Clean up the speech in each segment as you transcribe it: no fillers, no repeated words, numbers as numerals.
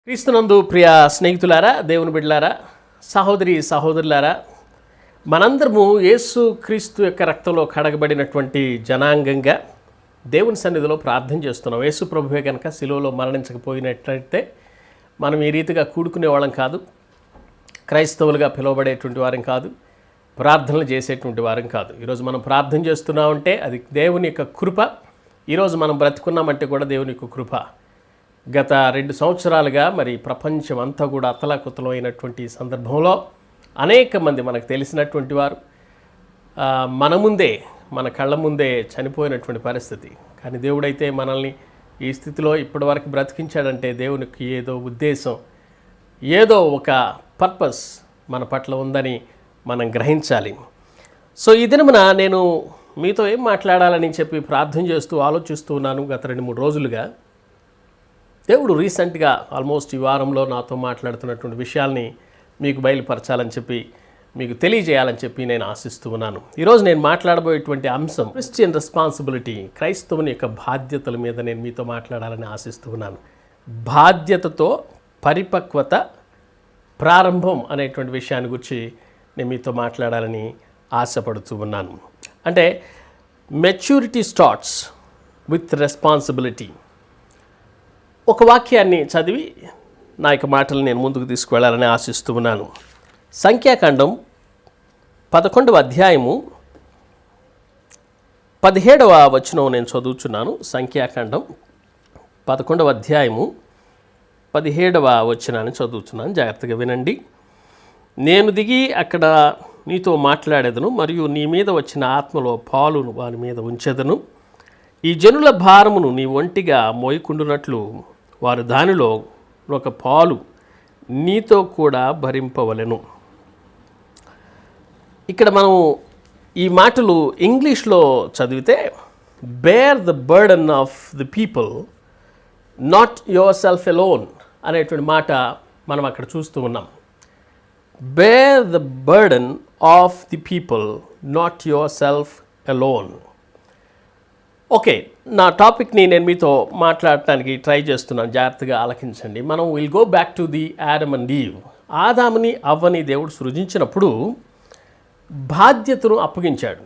క్రీస్తునందు ప్రియ స్నేహితులారా, దేవుని బిడ్డలారా, సహోదరి సహోదరులారా, మనందరము యేసు క్రీస్తు యొక్క రక్తంలో కడగబడినటువంటి జనాంగంగా దేవుని సన్నిధిలో ప్రార్థన చేస్తున్నాం. యేసు ప్రభువే కనుక శిలువలో మరణించకపోయినట్లయితే మనం ఈ రీతిగా కూడుకునే వాళ్ళం కాదు, క్రైస్తవులుగా పిలువబడేటువంటి వారం కాదు, ప్రార్థనలు చేసేటువంటి వారం కాదు. ఈరోజు మనం ప్రార్థన చేస్తున్నామంటే అది దేవుని యొక్క కృప. ఈరోజు మనం బ్రతుకున్నామంటే కూడా దేవుని యొక్క కృప. గత 2 సంవత్సరాలుగా మరి ప్రపంచం అంతా కూడా అతలాకుతలం అయినటువంటి సందర్భంలో అనేక మంది మనకు తెలిసినటువంటి వారు మన ముందే, మన కళ్ళ ముందే చనిపోయినటువంటి పరిస్థితి. కానీ దేవుడైతే మనల్ని ఈ స్థితిలో ఇప్పటివరకు బ్రతికించాడంటే దేవునికి ఏదో ఉద్దేశం, ఏదో ఒక పర్పస్ మన పట్ల ఉందని మనం గ్రహించాలి. సో ఈ దినమున నేను మీతో ఏం మాట్లాడాలని చెప్పి ప్రార్థన చేస్తూ ఆలోచిస్తూ ఉన్నాను. గత 2-3 రోజులుగా దేవుడు రీసెంట్గా ఆల్మోస్ట్ ఈ వారంలో నాతో మాట్లాడుతున్నటువంటి విషయాల్ని మీకు బయలుపరచాలని చెప్పి, మీకు తెలియజేయాలని చెప్పి నేను ఆశిస్తూ ఉన్నాను. ఈరోజు నేను మాట్లాడబోయేటువంటి అంశం క్రిస్టియన్ రెస్పాన్సిబిలిటీ, క్రైస్తవుని యొక్క బాధ్యతల మీద నేను మీతో మాట్లాడాలని ఆశిస్తూ ఉన్నాను. బాధ్యతతో పరిపక్వత ప్రారంభం అనేటువంటి విషయాన్ని గురించి నేను మీతో మాట్లాడాలని ఆశపడుతూ ఉన్నాను. అంటే మెచ్యూరిటీ స్టార్ట్స్ విత్ రెస్పాన్సిబిలిటీ. ఒక వాక్యాన్ని చదివి నా యొక్క మాటలు నేను ముందుకు తీసుకువెళ్ళాలని ఆశిస్తూ ఉన్నాను. సంఖ్యాకాండం 11వ అధ్యాయము 17వ వచనం నేను చదువుచున్నాను. సంఖ్యాకాండం 11వ అధ్యాయము 17వ వచనాన్ని చదువుతున్నాను. జాగ్రత్తగా వినండి. నేను దిగి అక్కడ నీతో మాట్లాడేదను, మరియు నీ మీద వచ్చిన ఆత్మలో పాలును వాని మీద ఉంచెదను. ఈ జనుల భారమును నీ ఒంటిగా మోయకుండునట్లు వారు దానిలో ఒక పాలు నీతో కూడా భరింపవలెను. ఇక్కడ మనం ఈ మాటలు ఇంగ్లీష్లో చదివితే bear the burden of the people, not yourself alone అనేటువంటి మాట మనం అక్కడ చూస్తూ ఉన్నాం. Bear the burden of the people, not yourself alone. Okay, నా టాపిక్ని నేను మీతో మాట్లాడటానికి ట్రై చేస్తున్నాను. జాగ్రత్తగా ఆలకించండి. మనం will go back to the Adam and Eve. ఆదాముని అవ్వని దేవుడు సృజించినప్పుడు బాధ్యతను అప్పగించాడు.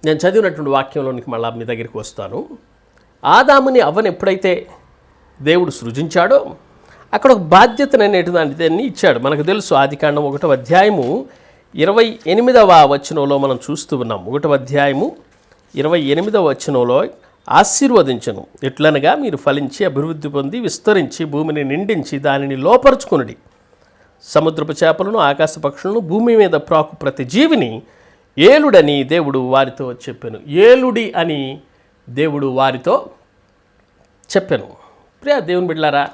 నేను చదివినటువంటి వాక్యంలోనికి మళ్ళీ మీ దగ్గరికి వస్తాను. ఆదాముని అవ్వని ఎప్పుడైతే దేవుడు సృజించాడో అక్కడ ఒక బాధ్యతను అనేటిదాన్ని ఇచ్చాడు. మనకు తెలుసు, ఆదికాండం 1వ అధ్యాయము 28వ వచనంలో మనం చూస్తూ ఉన్నాం. 1వ అధ్యాయము 28వ వచనంలో ఆశీర్వదించను. ఎట్లనగా మీరు ఫలించి అభివృద్ధి పొంది విస్తరించి భూమిని నిండించి దానిని లోపరుచుకునుడి. సముద్రపు చేపలను, ఆకాశ పక్షులను, భూమి మీద ప్రాకు ప్రతి జీవిని ఏలుడని దేవుడు వారితో చెప్పాను. ఏలుడి అని దేవుడు వారితో చెప్పాను. ప్రియ దేవుని బిడ్డలారా,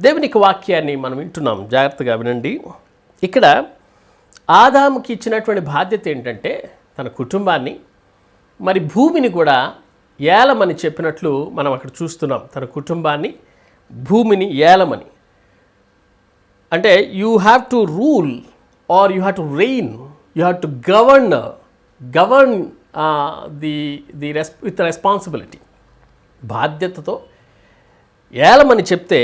దేవునికి వాక్యాన్ని మనం వింటున్నాం. జాగ్రత్తగా వినండి. ఇక్కడ ఆదాముకి ఇచ్చినటువంటి బాధ్యత ఏంటంటే తన కుటుంబాన్ని, మరి భూమిని కూడా ఏలమని చెప్పినట్లు మనం అక్కడ చూస్తున్నాం. తన కుటుంబాన్ని, భూమిని ఏలమని. అంటే you have to rule or you have to rain, you have to govern with responsibility. బాధ్యతతో ఏలమని చెప్తే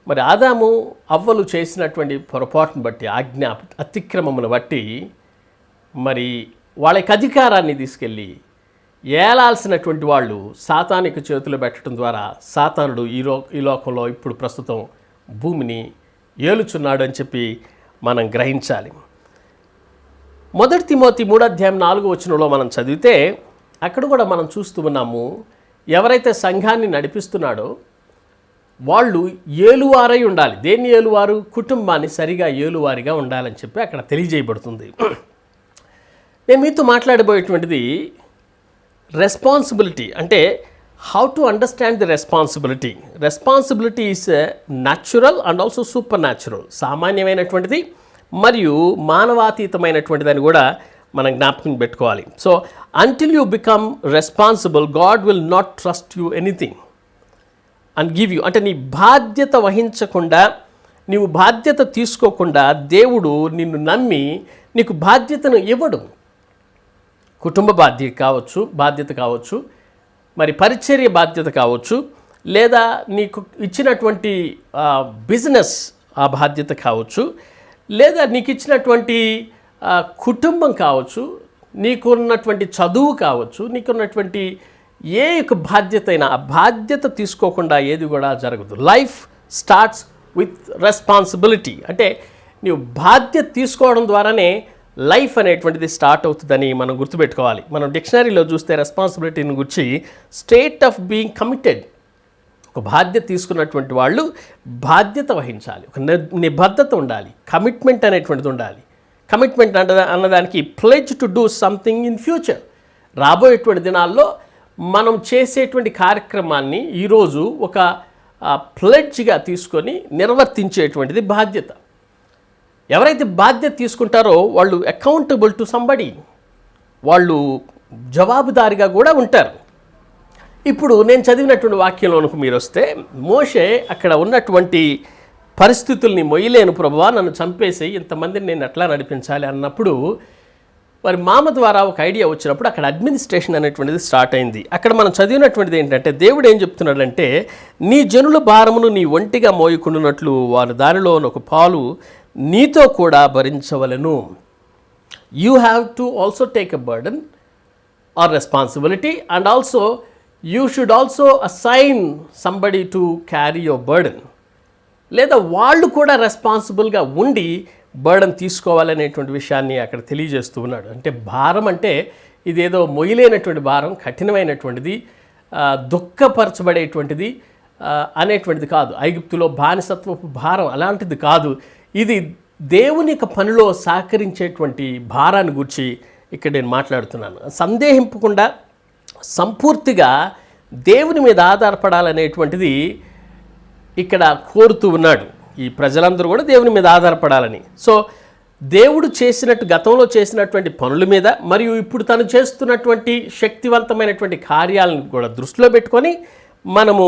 మరి ఆదాము అవ్వలు చేసినటువంటి పొరపాటును బట్టి, ఆజ్ఞ అతిక్రమమును బట్టి మరి వాళ్ళకి అధికారాన్ని తీసుకెళ్ళి ఏలాల్సినటువంటి వాళ్ళు సాతానిక చేతులు పెట్టడం ద్వారా సాతానుడు ఈ లోకంలో ఇప్పుడు ప్రస్తుతం భూమిని ఏలుచున్నాడు అని చెప్పి మనం గ్రహించాలి. 1 తిమోతి 3వ అధ్యాయం 4వ వచనంలో మనం చదివితే అక్కడ కూడా మనం చూస్తూ ఉన్నాము, ఎవరైతే సంఘాన్ని నడిపిస్తున్నాడో వాళ్ళు ఏలువారై ఉండాలి. దేన్ని ఏలువారు? కుటుంబాన్ని సరిగా ఏలువారిగా ఉండాలని చెప్పి అక్కడ తెలియజేయబడుతుంది. నేను మీతో మాట్లాడబోయేటువంటిది రెస్పాన్సిబిలిటీ. అంటే how to understand the responsibility. Responsibility is natural and also supernatural. సామాన్యమైనటువంటిది మరియు మానవాతీతమైనటువంటిది అని కూడా మనం జ్ఞాపకం పెట్టుకోవాలి. So until you become responsible, God will not trust you anything and give you. అంటే నీ బాధ్యత వహించకుండా, నీవు బాధ్యత తీసుకోకుండా దేవుడు నిన్ను నమ్మి నీకు బాధ్యతను ఇవ్వడు. కుటుంబ బాధ్యత కావచ్చు, మరి పరిచర్య బాధ్యత కావచ్చు, లేదా నీకు ఇచ్చినటువంటి బిజినెస్ ఆ బాధ్యత కావచ్చు, లేదా నీకు ఇచ్చినటువంటి కుటుంబం కావచ్చు, నీకున్నటువంటి చదువు కావచ్చు, నీకున్నటువంటి ఏ యొక్క బాధ్యత అయినా ఆ బాధ్యత తీసుకోకుండా ఏది కూడా జరగదు. Life starts with responsibility. అంటే నీవు బాధ్యత తీసుకోవడం ద్వారానే లైఫ్ అనేటువంటిది స్టార్ట్ అవుతుందని మనం గుర్తుపెట్టుకోవాలి. మనం డిక్షనరీలో చూస్తే రెస్పాన్సిబిలిటీని గురించి స్టేట్ ఆఫ్ బీయింగ్ కమిటెడ్. ఒక బాధ్యత తీసుకున్నటువంటి వాళ్ళు బాధ్యత వహించాలి, ఒక నిబద్ధత ఉండాలి, కమిట్మెంట్ అనేటువంటిది ఉండాలి. కమిట్మెంట్ అన్నదానికి pledge to do something in future. రాబోయేటువంటి దినాల్లో మనం చేసేటువంటి కార్యక్రమాన్ని ఈరోజు ఒక ప్లెడ్జ్గా తీసుకొని నిర్వర్తించేటువంటిది బాధ్యత. ఎవరైతే బాధ్యత తీసుకుంటారో వాళ్ళు అకౌంటబుల్ టు సంబడి, వాళ్ళు జవాబుదారిగా కూడా ఉంటారు. ఇప్పుడు నేను చదివినటువంటి వాక్యంలోనికి మీరు వస్తే, మోషే అక్కడ ఉన్నటువంటి పరిస్థితుల్ని మొయ్యలేను ప్రభువా, నన్ను చంపేసి ఇంతమందిని నేను ఎట్లా నడిపించాలి అన్నప్పుడు వారి మామ ద్వారా ఒక ఐడియా వచ్చినప్పుడు అక్కడ అడ్మినిస్ట్రేషన్ అనేటువంటిది స్టార్ట్ అయింది. అక్కడ మనం చదివినటువంటిది ఏంటంటే, దేవుడు ఏం చెప్తున్నాడంటే, నీ జనుల భారమును నీ ఒంటిగా మోయకుండానట్లు వారు దానిలో ఒక పాలు నీతో కూడా భరించవలెను. You have to also take a burden or responsibility, and also you should also assign somebody to carry your burden. లేదా వాళ్ళు కూడా రెస్పాన్సిబుల్గా ఉండి బర్డన్ తీసుకోవాలనేటువంటి విషయాన్ని అక్కడ తెలియజేస్తూ ఉన్నాడు. అంటే భారం అంటే ఇదేదో మొయ్యలేనటువంటి భారం, కఠినమైనటువంటిది, దుఃఖపరచబడేటువంటిది అనేటువంటిది కాదు. ఐగుప్తులో బానిసత్వపు భారం అలాంటిది కాదు. ఇది దేవుని యొక్క పనిలో సహకరించేటువంటి భారాన్ని గురించి ఇక్కడ నేను మాట్లాడుతున్నాను. సందేహింపకుండా సంపూర్తిగా దేవుని మీద ఆధారపడాలనేటువంటిది ఇక్కడ కోరుతూ ఉన్నాడు. ఈ ప్రజలందరూ కూడా దేవుని మీద ఆధారపడాలని. సో దేవుడు చేసినట్టు, గతంలో చేసినటువంటి పనుల మీద మరియు ఇప్పుడు తను చేస్తున్నటువంటి శక్తివంతమైనటువంటి కార్యాలను కూడా దృష్టిలో పెట్టుకొని మనము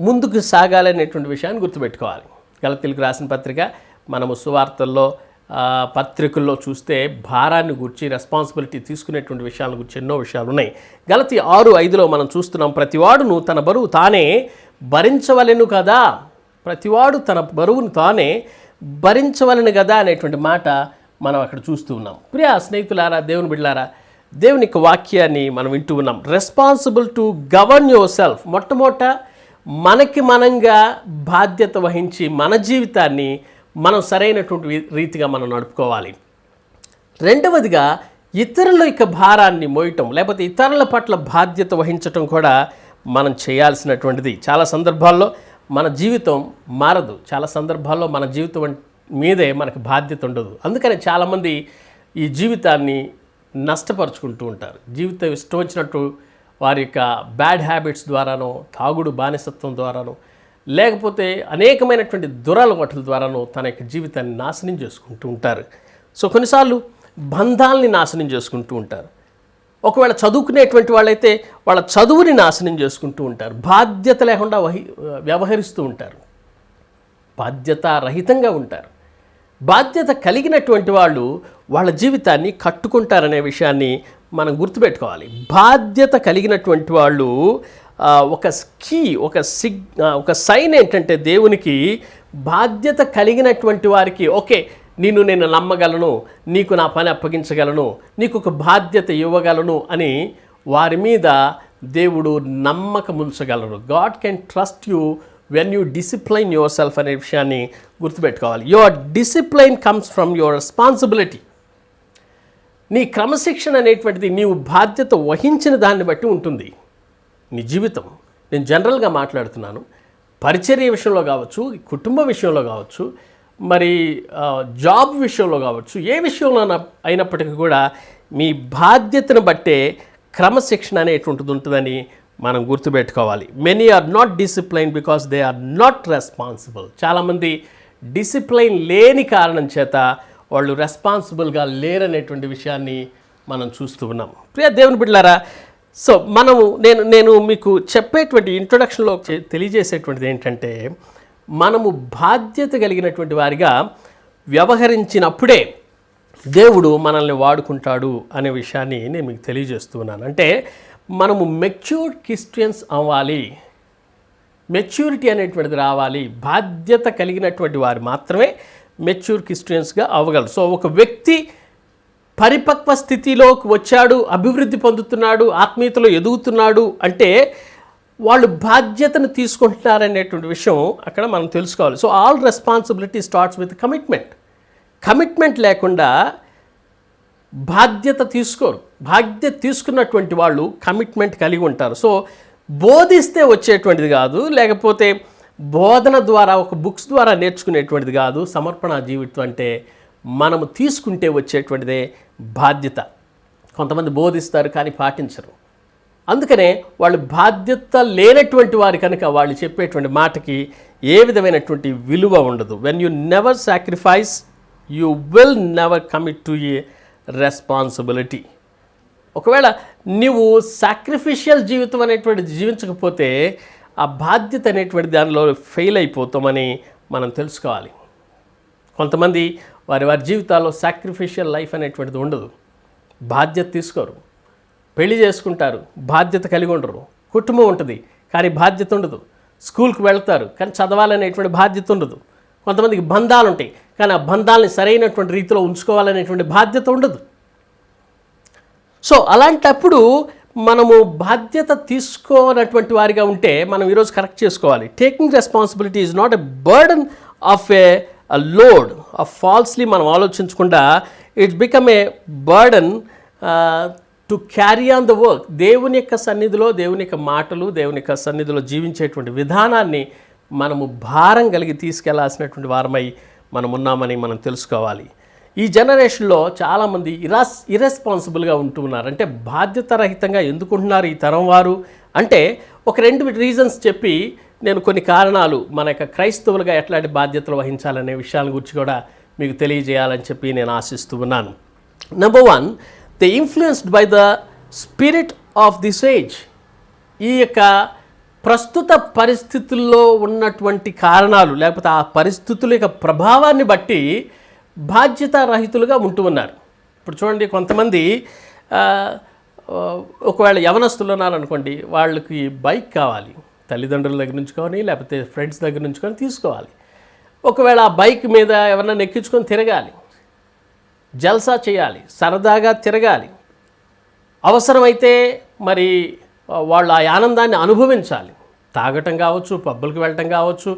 ముందుకు సాగాలనేటువంటి విషయాన్ని గుర్తుపెట్టుకోవాలి. గలతీయులకు రాసిన పత్రిక, మనము సువార్తల్లో పత్రికల్లో చూస్తే భారాన్ని గురించి, రెస్పాన్సిబిలిటీ తీసుకునేటువంటి విషయాల గురించి ఎన్నో విషయాలు ఉన్నాయి. గలతీ 6:5 మనం చూస్తున్నాం, ప్రతివాడును తన బరువు తానే భరించవలెను కదా, ప్రతివాడు తన బరువును తానే భరించవలెను కదా అనేటువంటి మాట మనం అక్కడ చూస్తూ ఉన్నాం. ప్రియ స్నేహితులారా, దేవుని బిడ్డలారా, దేవుని యొక్క వాక్యాన్ని మనం వింటూ ఉన్నాం. Responsible to govern your self. మొట్టమొదట మనకి మనంగా బాధ్యత వహించి మన జీవితాన్ని మనం సరైనటువంటి రీతిగా మనం నడుపుకోవాలి. రెండవదిగా ఇతరుల యొక్క భారాన్ని మోయటం, లేకపోతే ఇతరుల పట్ల బాధ్యత వహించటం కూడా మనం చేయాల్సినటువంటిది. చాలా సందర్భాల్లో మన జీవితం మారదు, చాలా సందర్భాల్లో మన జీవితం మీదే మనకు బాధ్యత ఉండదు. అందుకని చాలామంది ఈ జీవితాన్ని నష్టపరుచుకుంటూ ఉంటారు. జీవితం ఇష్టం వచ్చినట్టు వారి యొక్క బ్యాడ్ హ్యాబిట్స్ ద్వారానో, తాగుడు బానిసత్వం ద్వారానో, లేకపోతే అనేకమైనటువంటి దురలవాట్ల ద్వారానో తన యొక్క జీవితాన్ని నాశనం చేసుకుంటూ ఉంటారు. సో కొన్నిసార్లు బంధాలని నాశనం చేసుకుంటూ ఉంటారు. ఒకవేళ చదువుకునేటువంటి వాళ్ళైతే వాళ్ళ చదువుని నాశనం చేసుకుంటూ ఉంటారు. బాధ్యత లేకుండా వ్యవహరిస్తూ ఉంటారు, బాధ్యత రహితంగా ఉంటారు. బాధ్యత కలిగినటువంటి వాళ్ళు వాళ్ళ జీవితాన్ని కట్టుకుంటారనే విషయాన్ని మనం గుర్తుపెట్టుకోవాలి. బాధ్యత కలిగినటువంటి వాళ్ళు ఒక సైన్ ఏంటంటే, దేవునికి బాధ్యత కలిగినటువంటి వారికి ఓకే, నేను నమ్మగలను, నీకు నా పని అప్పగించగలను, నీకు ఒక బాధ్యత ఇవ్వగలను అని వారి మీద దేవుడు నమ్మకం ఉంచగలరు. God can trust you when you discipline yourself అనే విషయాన్ని గుర్తుపెట్టుకోవాలి. Your discipline comes from your responsibility. నీ క్రమశిక్షణ అనేటువంటిది నీవు బాధ్యత వహించిన దాన్ని బట్టి ఉంటుంది నీ జీవితం. నేను జనరల్గా మాట్లాడుతున్నాను. పరిచర్య విషయంలో కావచ్చు, కుటుంబ విషయంలో కావచ్చు, మరి జాబ్ విషయంలో కావచ్చు, ఏ విషయంలో అయినప్పటికీ కూడా మీ బాధ్యతను బట్టే క్రమశిక్షణ అనేటువంటిది ఉంటుందని మనం గుర్తుపెట్టుకోవాలి. Many are not discipline because they are not responsible. చాలామంది డిసిప్లైన్ లేని కారణం చేత వాళ్ళు రెస్పాన్సిబుల్గా లేరనేటువంటి విషయాన్ని మనం చూస్తూ ఉన్నాం. ప్రియ దేవుని బిడ్డలారా, సో నేను మీకు చెప్పేటువంటి ఇంట్రొడక్షన్లో తెలియజేసేటువంటిది ఏంటంటే, మనము బాధ్యత కలిగినటువంటి వారిగా వ్యవహరించినప్పుడే దేవుడు మనల్ని వాడుకుంటాడు అనే విషయాన్ని నేను మీకు తెలియజేస్తున్నాను. అంటే మనము మెచ్యూర్డ్ క్రిస్టియన్స్ అవ్వాలి. మెచ్యూరిటీ అనేటువంటిది రావాలి. బాధ్యత కలిగినటువంటి వారు మాత్రమే మెచ్యూర్ క్రిస్టియన్స్గా అవ్వగలరు. సో ఒక వ్యక్తి పరిపక్వ స్థితిలోకి వచ్చాడు, అభివృద్ధి పొందుతున్నాడు, ఆత్మీయతలో ఎదుగుతున్నాడు అంటే వాళ్ళు బాధ్యతను తీసుకుంటున్నారనేటువంటి విషయం అక్కడ మనం తెలుసుకోవాలి. So all responsibility starts with commitment. Commitment లేకుండా బాధ్యత తీసుకోరు. బాధ్యత తీసుకున్నటువంటి వాళ్ళు కమిట్మెంట్ కలిగి ఉంటారు. సో బోధిస్తే వచ్చేటువంటిది కాదు, లేకపోతే బోధన ద్వారా ఒక బుక్స్ ద్వారా నేర్చుకునేటువంటిది కాదు. సమర్పణ జీవితం అంటే మనము తీసుకుంటే వచ్చేటువంటిదే బాధ్యత. కొంతమంది బోధిస్తారు కానీ పాటించరు. అందుకనే వాళ్ళు బాధ్యత లేనటువంటి వారు కనుక వాళ్ళు చెప్పేటువంటి మాటకి ఏ విధమైనటువంటి విలువ ఉండదు. When you never sacrifice you will never commit to A responsibility. ఒకవేళ నీవు సాక్రిఫిషియల్ జీవితం అనేటువంటిది జీవించకపోతే ఆ బాధ్యత అనేటువంటి దానిలో ఫెయిల్ అయిపోతామని మనం తెలుసుకోవాలి. కొంతమంది వారి జీవితాల్లో సాక్రిఫిషియల్ లైఫ్ అనేటువంటిది ఉండదు. బాధ్యత తీసుకోరు, పెళ్లి చేసుకుంటారు, బాధ్యత కలిగి ఉండరు. కుటుంబం ఉంటుంది కానీ బాధ్యత ఉండదు. స్కూల్కి వెళ్తారు కానీ చదవాలనేటువంటి బాధ్యత ఉండదు. కొంతమందికి బంధాలు ఉంటాయి కానీ ఆ బంధాలని సరైనటువంటి రీతిలో ఉంచుకోవాలనేటువంటి బాధ్యత ఉండదు. సో అలాంటప్పుడు మనము బాధ్యత తీసుకోనటువంటి వారిగా ఉంటే మనం ఈరోజు కరెక్ట్ చేసుకోవాలి. Taking responsibility is not a burden of A load of falsely మనం ఆలోచించకుండా it's become a burden to carry on the work. దేవుని యొక్క సన్నిధిలో, దేవుని యొక్క మాటలు, దేవుని యొక్క సన్నిధిలో జీవించేటువంటి విధానాన్ని మనము భారం కలిగి తీసుకెళ్లాల్సినటువంటి వారమై మనం ఉన్నామని మనం తెలుసుకోవాలి. ఈ జనరేషన్లో చాలామంది ఇర్రెస్పాన్సిబుల్గా ఉంటూ ఉన్నారు. అంటే బాధ్యతారహితంగా ఎందుకుంటున్నారు ఈ తరం వారు అంటే ఒక 2 రీజన్స్ చెప్పి నేను కొన్ని కారణాలు మన యొక్క క్రైస్తవులుగా ఎట్లాంటి బాధ్యతలు వహించాలనే విషయాల గురించి కూడా మీకు తెలియజేయాలని చెప్పి నేను ఆశిస్తూ ఉన్నాను. Number 1, they influenced by the spirit of this age. ఈ యొక్క ప్రస్తుత పరిస్థితుల్లో ఉన్నటువంటి కారణాలు లేకపోతే ఆ పరిస్థితుల యొక్క ప్రభావాన్ని బట్టి బాధ్యతారహితులుగా ఉంటూ ఉన్నారు. ఇప్పుడు చూడండి, కొంతమంది ఒకవేళ యవనస్తులు ఉన్నారనుకోండి, వాళ్ళకి బైక్ కావాలి, తల్లిదండ్రుల దగ్గర నుంచి కానీ లేకపోతే ఫ్రెండ్స్ దగ్గర నుంచి కానీ తీసుకోవాలి. ఒకవేళ ఆ బైక్ మీద ఎవరైనా ఎక్కించుకొని తిరగాలి, జల్సా చేయాలి, సరదాగా తిరగాలి. అవసరమైతే మరి వాళ్ళు ఆ ఆనందాన్ని అనుభవించాలి. తాగటం కావచ్చు, పబ్బులకు వెళ్ళటం కావచ్చు,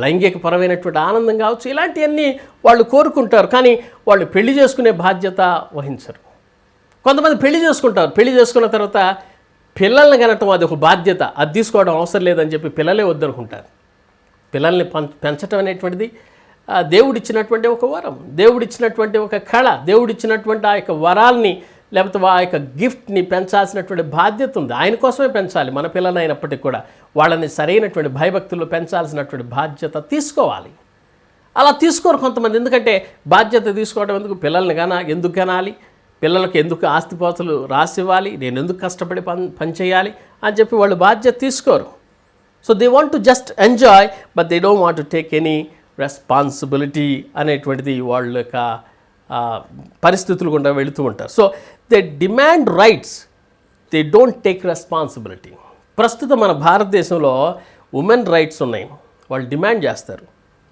లైంగికపరమైనటువంటి ఆనందం కావచ్చు, ఇలాంటివన్నీ వాళ్ళు కోరుకుంటారు. కానీ వాళ్ళు పెళ్లి చేసుకునే బాధ్యత వహించరు. కొంతమంది పెళ్లి చేసుకుంటారు, పెళ్లి చేసుకున్న తర్వాత పిల్లల్ని కనటం అది ఒక బాధ్యత, అది తీసుకోవడం అవసరం లేదని చెప్పి పిల్లలే వద్దనుకుంటారు. పిల్లల్ని పెంచడం అనేటువంటిది దేవుడిచ్చినటువంటి ఒక వరం, దేవుడిచ్చినటువంటి ఒక కళ, దేవుడిచ్చినటువంటి ఆ యొక్క వరాల్ని లేకపోతే ఆ యొక్క గిఫ్ట్ని పెంచాల్సినటువంటి బాధ్యత ఉంది. ఆయన కోసమే పెంచాలి. మన పిల్లలు అయినప్పటికీ కూడా వాళ్ళని సరైనటువంటి భయభక్తుల్లో పెంచాల్సినటువంటి బాధ్యత తీసుకోవాలి. అలా తీసుకోరు కొంతమంది. ఎందుకంటే బాధ్యత తీసుకోవడం ఎందుకు, పిల్లల్ని ఎందుకు కనాలి, పిల్లలకు ఎందుకు ఆస్తిపోతలు రాసివ్వాలి, నేను ఎందుకు కష్టపడి పని చేయాలి అని చెప్పి వాళ్ళు బాధ్యత తీసుకోరు. So they want to just enjoy but they don't want to take any responsibility అనేటువంటిది వాళ్ళ యొక్క పరిస్థితులు గుండా వెళుతూ ఉంటారు. So they demand rights, they don't take responsibility. ప్రస్తుతం మన భారతదేశంలో ఉమెన్ రైట్స్ ఉన్నాయి, వాళ్ళు డిమాండ్ చేస్తారు.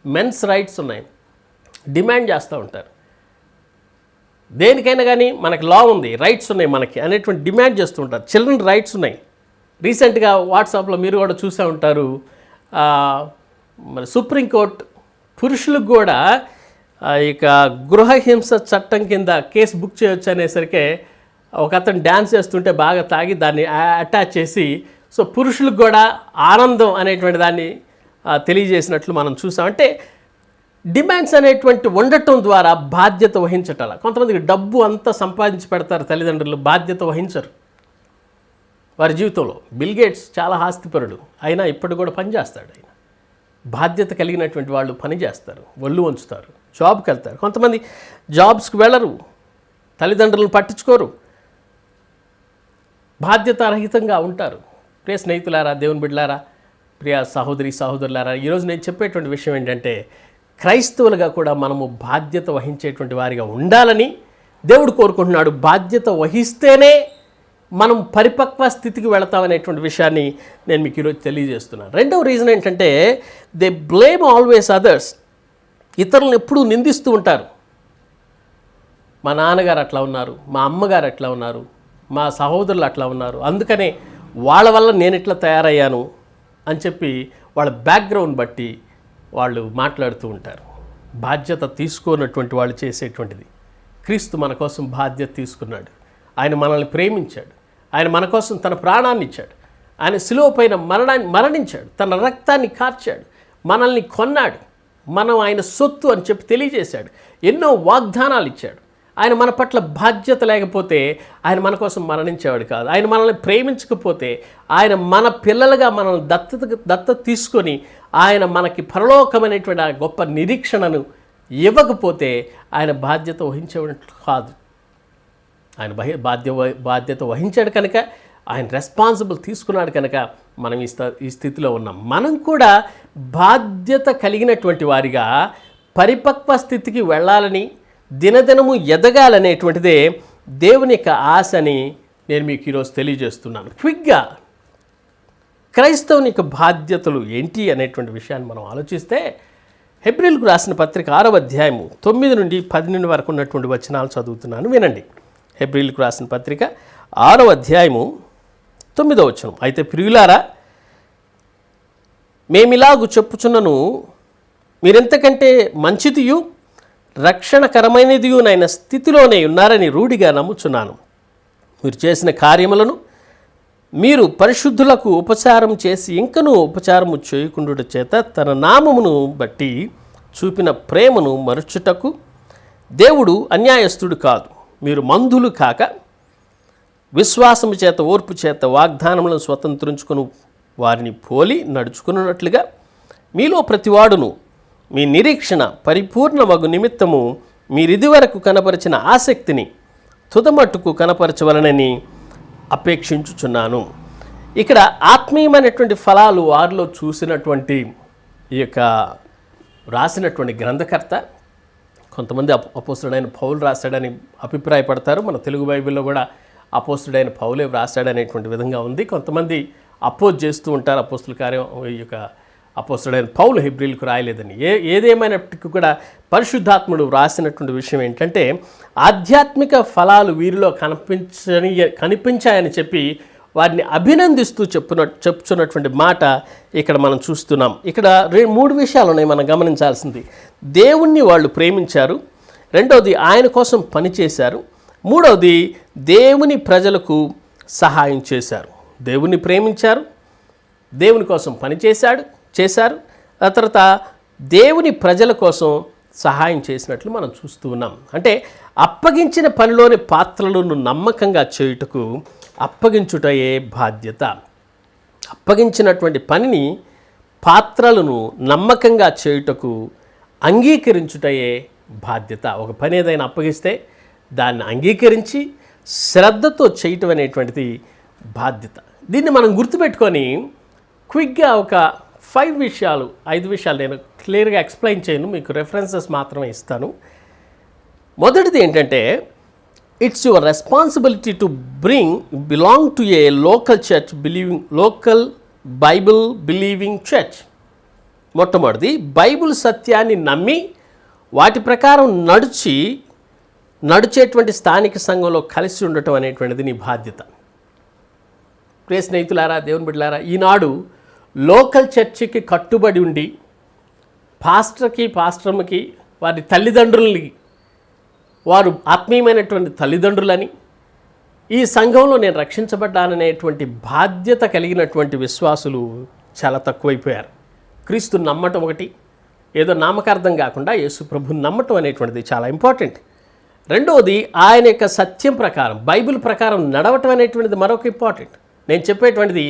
మెన్స్ రైట్స్ ఉన్నాయి, డిమాండ్ చేస్తూ ఉంటారు. దేనికైనా కానీ మనకి లా ఉంది, రైట్స్ ఉన్నాయి మనకి అనేటువంటి డిమాండ్ చేస్తూ ఉంటారు. చిల్డ్రన్ రైట్స్ ఉన్నాయి. రీసెంట్గా వాట్సాప్లో మీరు కూడా చూసే ఉంటారు, మరి సుప్రీంకోర్టు పురుషులకు కూడా ఇక గృహహింస చట్టం కింద కేసు బుక్ చేయొచ్చు అనేసరికి ఒక అతను డ్యాన్స్ చేస్తుంటే బాగా తాగి దాన్ని అటాచ్ చేసి సో పురుషులకు కూడా ఆనందం అనేటువంటి దాన్ని తెలియజేసినట్లు మనం చూసాం. అంటే డిమాండ్స్ అనేటువంటి ఉండటం ద్వారా బాధ్యత వహించటాల. కొంతమందికి డబ్బు అంతా సంపాదించి పెడతారు తల్లిదండ్రులు, బాధ్యత వహించరు వారి జీవితంలో. బిల్ గేట్స్ చాలా ఆస్తిపరుడు, అయినా ఇప్పటికి కూడా పని చేస్తాడు. ఆయన బాధ్యత కలిగినటువంటి వాళ్ళు పని చేస్తారు, ఒళ్ళు వంచుతారు, జాబ్కి వెళ్తారు. కొంతమంది జాబ్స్కి వెళ్ళరు, తల్లిదండ్రులను పట్టించుకోరు, బాధ్యతారహితంగా ఉంటారు. ప్రియ స్నేహితులారా, దేవుని బిడ్డలారా, ప్రియ సహోదరి సహోదరులారా, ఈరోజు నేను చెప్పేటువంటి విషయం ఏంటంటే క్రైస్తవులుగా కూడా మనము బాధ్యత వహించేటువంటి వారిగా ఉండాలని దేవుడు కోరుకుంటున్నాడు. బాధ్యత వహిస్తేనే మనం పరిపక్వ స్థితికి వెళతామనేటువంటి విషయాన్ని నేను మీకు ఈరోజు తెలియజేస్తున్నాను. రెండవ రీజన్ ఏంటంటే దే బ్లేమ్ ఆల్వేస్ అదర్స్. ఇతరులను ఎప్పుడూ నిందిస్తూ ఉంటారు. మా నాన్నగారు అట్లా ఉన్నారు, మా అమ్మగారు అట్లా ఉన్నారు, మా సహోదరులు అట్లా ఉన్నారు, అందుకనే వాళ్ళ వల్ల నేను ఇట్లా తయారయ్యాను అని చెప్పి వాళ్ళ బ్యాక్గ్రౌండ్ బట్టి వాళ్ళు మాట్లాడుతూ ఉంటారు. బాధ్యత తీసుకోనటువంటి వాళ్ళు చేసేటువంటిది. క్రీస్తు మన కోసం బాధ్యత తీసుకున్నాడు. ఆయన మనల్ని ప్రేమించాడు. ఆయన మన కోసం తన ప్రాణాన్ని ఇచ్చాడు. ఆయన శిలువ పైన మరణించాడు. తన రక్తాన్ని కార్చాడు. మనల్ని కొన్నాడు. మనం ఆయన సొత్తు అని చెప్పి తెలియజేశాడు. ఎన్నో వాగ్దానాలు ఇచ్చాడు. ఆయన మన పట్ల బాధ్యత లేకపోతే ఆయన మన కోసం మరణించేవాడు కాదు. ఆయన మనల్ని ప్రేమించకపోతే, ఆయన మన పిల్లలుగా మనల్ని దత్తత తీసుకొని ఆయన మనకి పరలోకమైనటువంటి ఆ గొప్ప నిరీక్షణను ఇవ్వకపోతే ఆయన బాధ్యత వహించేవాడు కాదు. ఆయన బాధ్యత వహించాడు కనుక, ఆయన రెస్పాన్సిబుల్ తీసుకున్నాడు కనుక మనం ఈ స్థితిలో ఉన్నాం. మనం కూడా బాధ్యత కలిగినటువంటి వారిగా పరిపక్వ స్థితికి వెళ్ళాలని, దినదినము ఎదగాలనేటువంటిదే దేవుని యొక్క ఆశని నేను మీకు ఈరోజు తెలియజేస్తున్నాను. క్విక్గా క్రైస్తవుని యొక్క బాధ్యతలు ఏంటి అనేటువంటి విషయాన్ని మనం ఆలోచిస్తే, హెబ్రీయులకు రాసిన పత్రిక 6వ అధ్యాయము 9 నుండి 12 వరకు ఉన్నటువంటి వచనాలు చదువుతున్నాను, వినండి. హెబ్రీయులకు రాసిన పత్రిక 6వ అధ్యాయము 9వ వచనం. అయితే ప్రియులారా, మేమిలాగు చెప్పుచున్నను, మీరెంతకంటే మంచిదియు రక్షణకరమైనదియునైన స్థితిలోనే ఉన్నారని రూఢిగా నమ్ముచున్నాను. మీరు చేసిన కార్యములను మీరు పరిశుద్ధులకు ఉపచారం చేసి ఇంకనూ ఉపచారము చేయకుండుట చేత తన నామమును బట్టి చూపిన ప్రేమను మరుచుటకు దేవుడు అన్యాయస్తుడు కాదు. మీరు మందులు కాక విశ్వాసము చేత ఓర్పు చేత వాగ్దానములను స్వతంత్రించుకుని వారిని పోలి నడుచుకున్నట్లుగా మీలో ప్రతివాడును మీ నిరీక్షణ పరిపూర్ణమగు నిమిత్తము మీరిదివరకు కనపరిచిన ఆసక్తిని తుదమట్టుకు కనపరచవలనని అపేక్షించుచున్నాను. ఇక్కడ ఆత్మీయమైనటువంటి ఫలాలు వారిలో చూసినటువంటి ఈ యొక్క రాసినటువంటి గ్రంథకర్త, కొంతమంది అపోస్తుడైన పౌలు రాశాడని అభిప్రాయపడతారు. మన తెలుగు బైబిల్లో కూడా అపోస్తుడైన పౌలే రాశాడనేటువంటి విధంగా ఉంది. కొంతమంది అపోజ్ చేస్తూ ఉంటారు, అపోస్తుల కార్యం ఈ యొక్క అపోస్తుడైన పౌలు హెబ్రీయులకు రాయలేదని. ఏదేమైనప్పటికీ కూడా పరిశుద్ధాత్ముడు రాసినటువంటి విషయం ఏంటంటే, ఆధ్యాత్మిక ఫలాలు వీరిలో కనిపించాయని చెప్పి వారిని అభినందిస్తూ చెప్పుచున్నటువంటి మాట ఇక్కడ మనం చూస్తున్నాం. ఇక్కడ 3 విషయాలు ఉన్నాయి మనం గమనించాల్సింది. దేవుణ్ణి వాళ్ళు ప్రేమించారు, రెండవది ఆయన కోసం పనిచేశారు, మూడవది దేవుని ప్రజలకు సహాయం చేశారు. దేవుణ్ణి ప్రేమించారు, దేవుని కోసం పనిచేశారు, ఆ తర్వాత దేవుని ప్రజల కోసం సహాయం చేసినట్లు మనం చూస్తూ ఉన్నాం. అంటే అప్పగించిన పనిలోని పాత్రలను నమ్మకంగా చేయుటకు అప్పగించుటయే బాధ్యత. అప్పగించినటువంటి పనిని, పాత్రలను నమ్మకంగా చేయుటకు అంగీకరించుటయే బాధ్యత. ఒక పని ఏదైనా అప్పగిస్తే దాన్ని అంగీకరించి శ్రద్ధతో చేయటం అనేటువంటిది బాధ్యత. దీన్ని మనం గుర్తుపెట్టుకొని క్విక్గా ఒక 5 విషయాలు నేను క్లియర్గా ఎక్స్ప్లెయిన్ చేయను, మీకు రెఫరెన్సెస్ మాత్రమే ఇస్తాను. మొదటిది ఏంటంటే, it's your responsibility to belong to A local Bible believing church. మొట్టమొదటిది, బైబిల్ సత్యాన్ని నమ్మి వాటి ప్రకారం నడిచేటువంటి స్థానిక సంఘంలో కలిసి ఉండటం అనేటువంటిది నీ బాధ్యత. ప్రియ స్నేహితులారా, దేవుని బిడ్డలారా, ఈనాడు లోకల్ చర్చికి కట్టుబడి ఉండి పాస్టర్కి వారి తల్లిదండ్రులని, వారు ఆత్మీయమైనటువంటి తల్లిదండ్రులని, ఈ సంఘంలో నేను రక్షించబడ్డాననేటువంటి బాధ్యత కలిగినటువంటి విశ్వాసులు చాలా తక్కువైపోయారు. క్రీస్తు నమ్మటం ఒకటి, ఏదో నామకార్థం కాకుండా యేసు ప్రభుని నమ్మటం అనేటువంటిది చాలా ఇంపార్టెంట్. రెండవది, ఆయన యొక్క సత్యం ప్రకారం, బైబిల్ ప్రకారం నడవటం అనేటువంటిది మరొక ఇంపార్టెంట్. నేను చెప్పేటువంటిది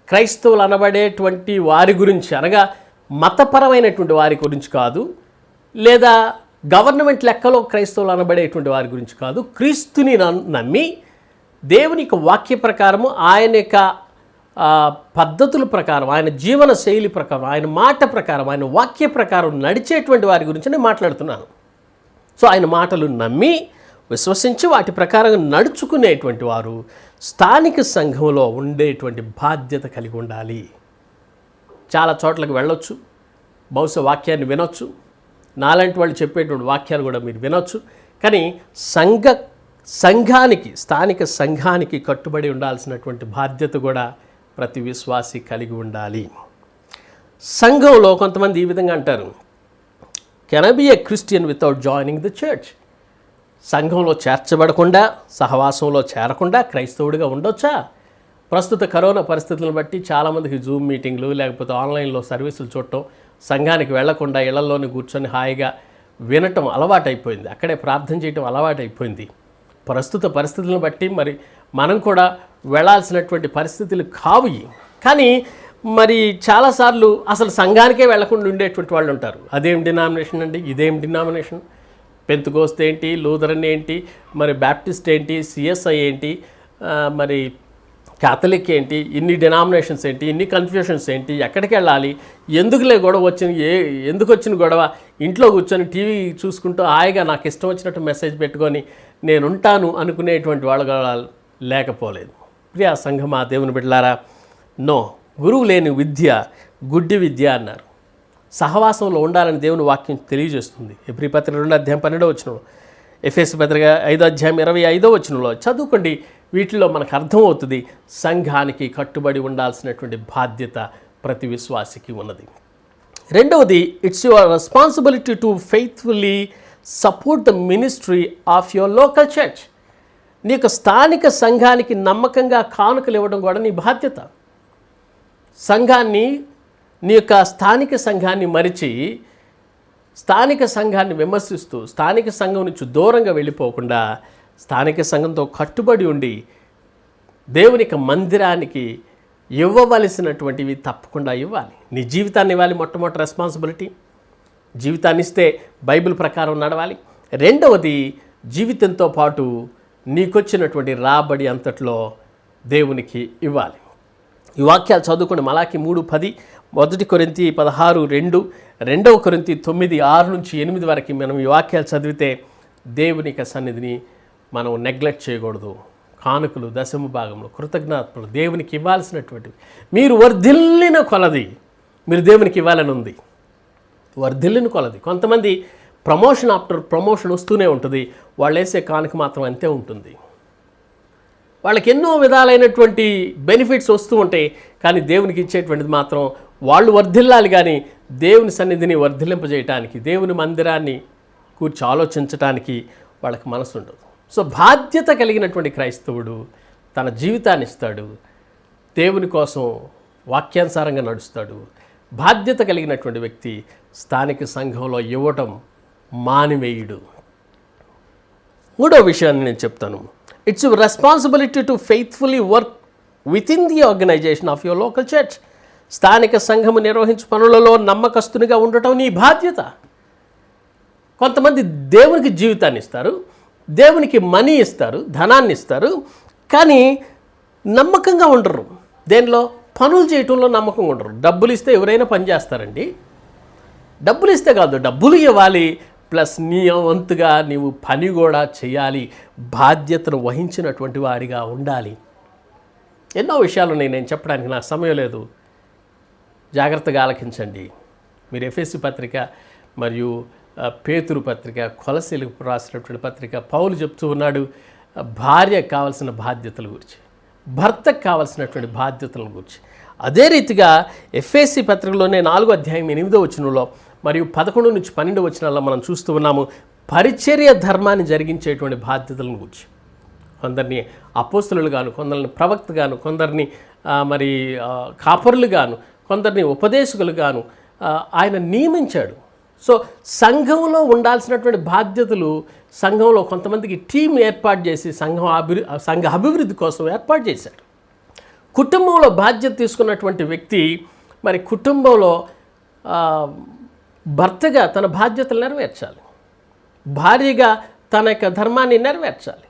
క్రైస్తవులు అనబడేటువంటి వారి గురించి, అనగా మతపరమైనటువంటి వారి గురించి కాదు, లేదా గవర్నమెంట్ లెక్కలో క్రైస్తవులు అనబడేటువంటి వారి గురించి కాదు. క్రీస్తుని నమ్మి దేవుని యొక్క వాక్య ప్రకారము, ఆయన యొక్క పద్ధతుల ప్రకారం, ఆయన జీవన శైలి ప్రకారం, ఆయన మాట ప్రకారం, ఆయన వాక్య ప్రకారం నడిచేటువంటి వారి గురించి నేను మాట్లాడుతున్నాను. సో ఆయన మాటలు నమ్మి విశ్వసించి వాటి ప్రకారం నడుచుకునేటువంటి వారు స్థానిక సంఘంలో ఉండేటువంటి బాధ్యత కలిగి ఉండాలి. చాలా చోట్లకు వెళ్ళొచ్చు, బహుశా వాక్యాన్ని వినొచ్చు, నాలాంటి వాళ్ళు చెప్పేటువంటి వాక్యాలు కూడా మీరు వినొచ్చు. కానీ సంఘానికి స్థానిక సంఘానికి కట్టుబడి ఉండాల్సినటువంటి బాధ్యత కూడా ప్రతి విశ్వాసి కలిగి ఉండాలి. సంఘంలో కొంతమంది ఈ విధంగా అంటారు, can I be a Christian without joining the church? సంఘంలో చేర్చబడకుండా, సహవాసంలో చేరకుండా క్రైస్తవుడిగా ఉండొచ్చా? ప్రస్తుత కరోనా పరిస్థితులను బట్టి చాలామందికి జూమ్ మీటింగ్లు లేకపోతే ఆన్లైన్లో సర్వీసులు చూడటం, సంఘానికి వెళ్లకుండా ఇళ్లలోనే కూర్చొని హాయిగా వినటం అలవాటైపోయింది, అక్కడే ప్రార్థన చేయటం అలవాటైపోయింది. ప్రస్తుత పరిస్థితులను బట్టి మరి మనం కూడా వెళ్ళాల్సినటువంటి పరిస్థితులు కావు. కానీ మరి చాలాసార్లు అసలు సంఘానికే వెళ్లకుండా ఉండేటువంటి వాళ్ళు ఉంటారు. అదేం డినామినేషన్ అండి, ఇదేం డినామినేషన్, పెంతెకోస్తు ఏంటి, లూథరన్ ఏంటి, మరి బ్యాప్టిస్ట్ ఏంటి, సిఎస్ఐ ఏంటి, మరి కాథలిక్ ఏంటి, ఇన్ని డినామినేషన్స్ ఏంటి, ఇన్ని కన్ఫ్యూషన్స్ ఏంటి, ఎక్కడికి వెళ్ళాలి, ఎందుకులే గొడవ వచ్చింది, ఎందుకు వచ్చిన గొడవ, ఇంట్లో కూర్చొని టీవీ చూసుకుంటూ హాయిగా నాకు ఇష్టం వచ్చినట్టు మెసేజ్ పెట్టుకొని నేనుంటాను అనుకునేటువంటి వాళ్ళు లేకపోలేదు. ప్రియా సంఘమా, దేవుని బిడ్డలారా, నో, గురువు లేని విద్య గుడ్డి విద్య అన్నారు. సహవాసంలో ఉండాలని దేవుని వాక్యం తెలియజేస్తుంది. ఎబ్రీ పత్రిక 2:12 ఎఫెసీ పత్రిక 5:25 చదువుకోండి. వీటిలో మనకు అర్థమవుతుంది సంఘానికి కట్టుబడి ఉండాల్సినటువంటి బాధ్యత ప్రతి విశ్వాసికి ఉన్నది. రెండవది, it's your responsibility to faithfully support the ministry of your local church. నీకు స్థానిక సంఘానికి నమ్మకంగా కానుకలు ఇవ్వడం కూడా నీ బాధ్యత. సంఘాన్ని, నీ యొక్క స్థానిక సంఘాన్ని మరిచి స్థానిక సంఘాన్ని విమర్శిస్తూ స్థానిక సంఘం నుంచి దూరంగా వెళ్ళిపోకుండా స్థానిక సంఘంతో కట్టుబడి ఉండి దేవునికి మందిరానికి ఇవ్వవలసినటువంటివి తప్పకుండా ఇవ్వాలి. నీ జీవితాన్ని ఇవ్వాలి. మొట్టమొదటి రెస్పాన్సిబిలిటీ జీవితాన్ని ఇస్తే బైబిల్ ప్రకారం నడవాలి. రెండవది, జీవితంతో పాటు నీకొచ్చినటువంటి రాబడి అంతట్లో దేవునికి ఇవ్వాలి. ఈ వాక్యాలు చదువుకుని మలాకి 3:10, 1 కొరింథీ 16:2, 2 కొరింథీ 9:6-8 వరకు మనం ఈ వాక్యాలు చదివితే దేవునికి సన్నిధిని మనం నెగ్లెక్ట్ చేయకూడదు. కానుకలు, దశమ భాగంలో, కృతజ్ఞతలు దేవునికి ఇవ్వాల్సినటువంటివి మీరు వర్ధిల్లిన కొలది మీరు దేవునికి ఇవ్వాలని ఉంది. వర్ధిల్లిన కొలది. కొంతమంది ప్రమోషన్ ఆఫ్టర్ ప్రమోషన్ వస్తూనే ఉంటుంది, వాళ్ళు వేసే కానుక మాత్రం అంతే ఉంటుంది. వాళ్ళకి ఎన్నో విధాలైనటువంటి బెనిఫిట్స్ వస్తూ ఉంటాయి, కానీ దేవునికి ఇచ్చేటువంటిది మాత్రం వాళ్ళు వర్ధిల్లాలి. కానీ దేవుని సన్నిధిని వర్ధిల్లింపజేయటానికి, దేవుని మందిరాన్ని కూర్చి ఆలోచించటానికి వాళ్ళకి మనసు ఉండదు. సో బాధ్యత కలిగినటువంటి క్రైస్తవుడు తన జీవితాన్ని ఇస్తాడు, దేవుని కోసం వాక్యానుసారంగా నడుస్తాడు. బాధ్యత కలిగినటువంటి వ్యక్తి స్థానిక సంఘంలో ఇవ్వటం మానివేయుడు. మూడో విషయాన్ని నేను చెప్తాను. It's your responsibility to faithfully work within the organisation of your local church. స్థానిక సంఘము నిర్వహించు పనులలో నమ్మకస్తునిగా ఉండటం నీ బాధ్యత. కొంతమంది దేవునికి జీవితాన్ని ఇస్తారు, దేవునికి మనీ ఇస్తారు, ధనాన్ని ఇస్తారు, కానీ నమ్మకంగా ఉండరు. దేనిలో? పనులు చేయటంలో నమ్మకంగా ఉండరు. డబ్బులు ఇస్తే ఎవరైనా పని చేస్తారండి. డబ్బులు ఇస్తే కాదు, డబ్బులు ఇవ్వాలి, ప్లస్ నీ వంతుగా నీవు పని కూడా చేయాలి, బాధ్యతను వహించినటువంటి వాడిగా ఉండాలి. ఎన్నో విషయాలు నేను చెప్పడానికి నాకు సమయం లేదు, జాగ్రత్తగా ఆలకించండి. మీరు ఎఫెసీ పత్రిక మరియు పేతురు పత్రిక, కొలసీలకు రాసినటువంటి పత్రిక, పౌలు చెప్తూ ఉన్నాడు భార్యకు కావాల్సిన బాధ్యతల గురించి, భర్తకు కావాల్సినటువంటి బాధ్యతల గురించి. అదే రీతిగా ఎఫెసీ పత్రికలోనే 4:8 మరియు 11-12 మనం చూస్తూ ఉన్నాము పరిచర్య ధర్మాన్ని జరిగించేటువంటి బాధ్యతలను గురించి. కొందరిని అపోస్తలులు గాను, కొందరిని ప్రవక్త గాను, కొందరిని మరి కాపరులు గాను, కొందరిని ఉపదేశకులు గాను ఆయన నియమించాడు. సో సంఘంలో ఉండాల్సినటువంటి బాధ్యతలు, సంఘంలో కొంతమందికి టీం ఏర్పాటు చేసి సంఘ అభివృద్ధి కోసం ఏర్పాటు చేశారు. కుటుంబంలో బాధ్యత తీసుకున్నటువంటి వ్యక్తి మరి కుటుంబంలో భర్తగా తన బాధ్యతలు నెరవేర్చాలి, భార్యగా తన యొక్క ధర్మాన్ని నెరవేర్చాలి,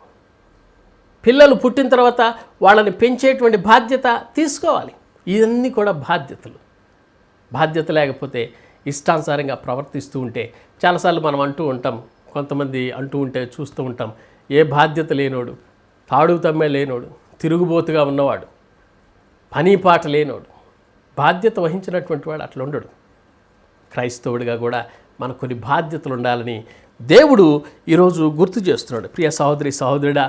పిల్లలు పుట్టిన తర్వాత వాళ్ళని పెంచేటువంటి బాధ్యత తీసుకోవాలి. ఇవన్నీ కూడా బాధ్యతలు. బాధ్యత లేకపోతే ఇష్టానుసారంగా ప్రవర్తిస్తూ ఉంటే, చాలాసార్లు మనం అంటూ ఉంటాం, కొంతమంది అంటూ ఉంటే చూస్తూ ఉంటాం, ఏ బాధ్యత లేనోడు, తాడు తమ్మే లేనోడు, తిరుగుబోతుగా ఉన్నవాడు, పని పాట లేనోడు, బాధ్యత వహించినటువంటి వాడు అట్లా ఉండడు. క్రైస్తవుడిగా కూడా మనకు కొన్ని బాధ్యతలు ఉండాలని దేవుడు ఈరోజు గుర్తు చేస్తున్నాడు. ప్రియ సహోదరి సహోదరుడా,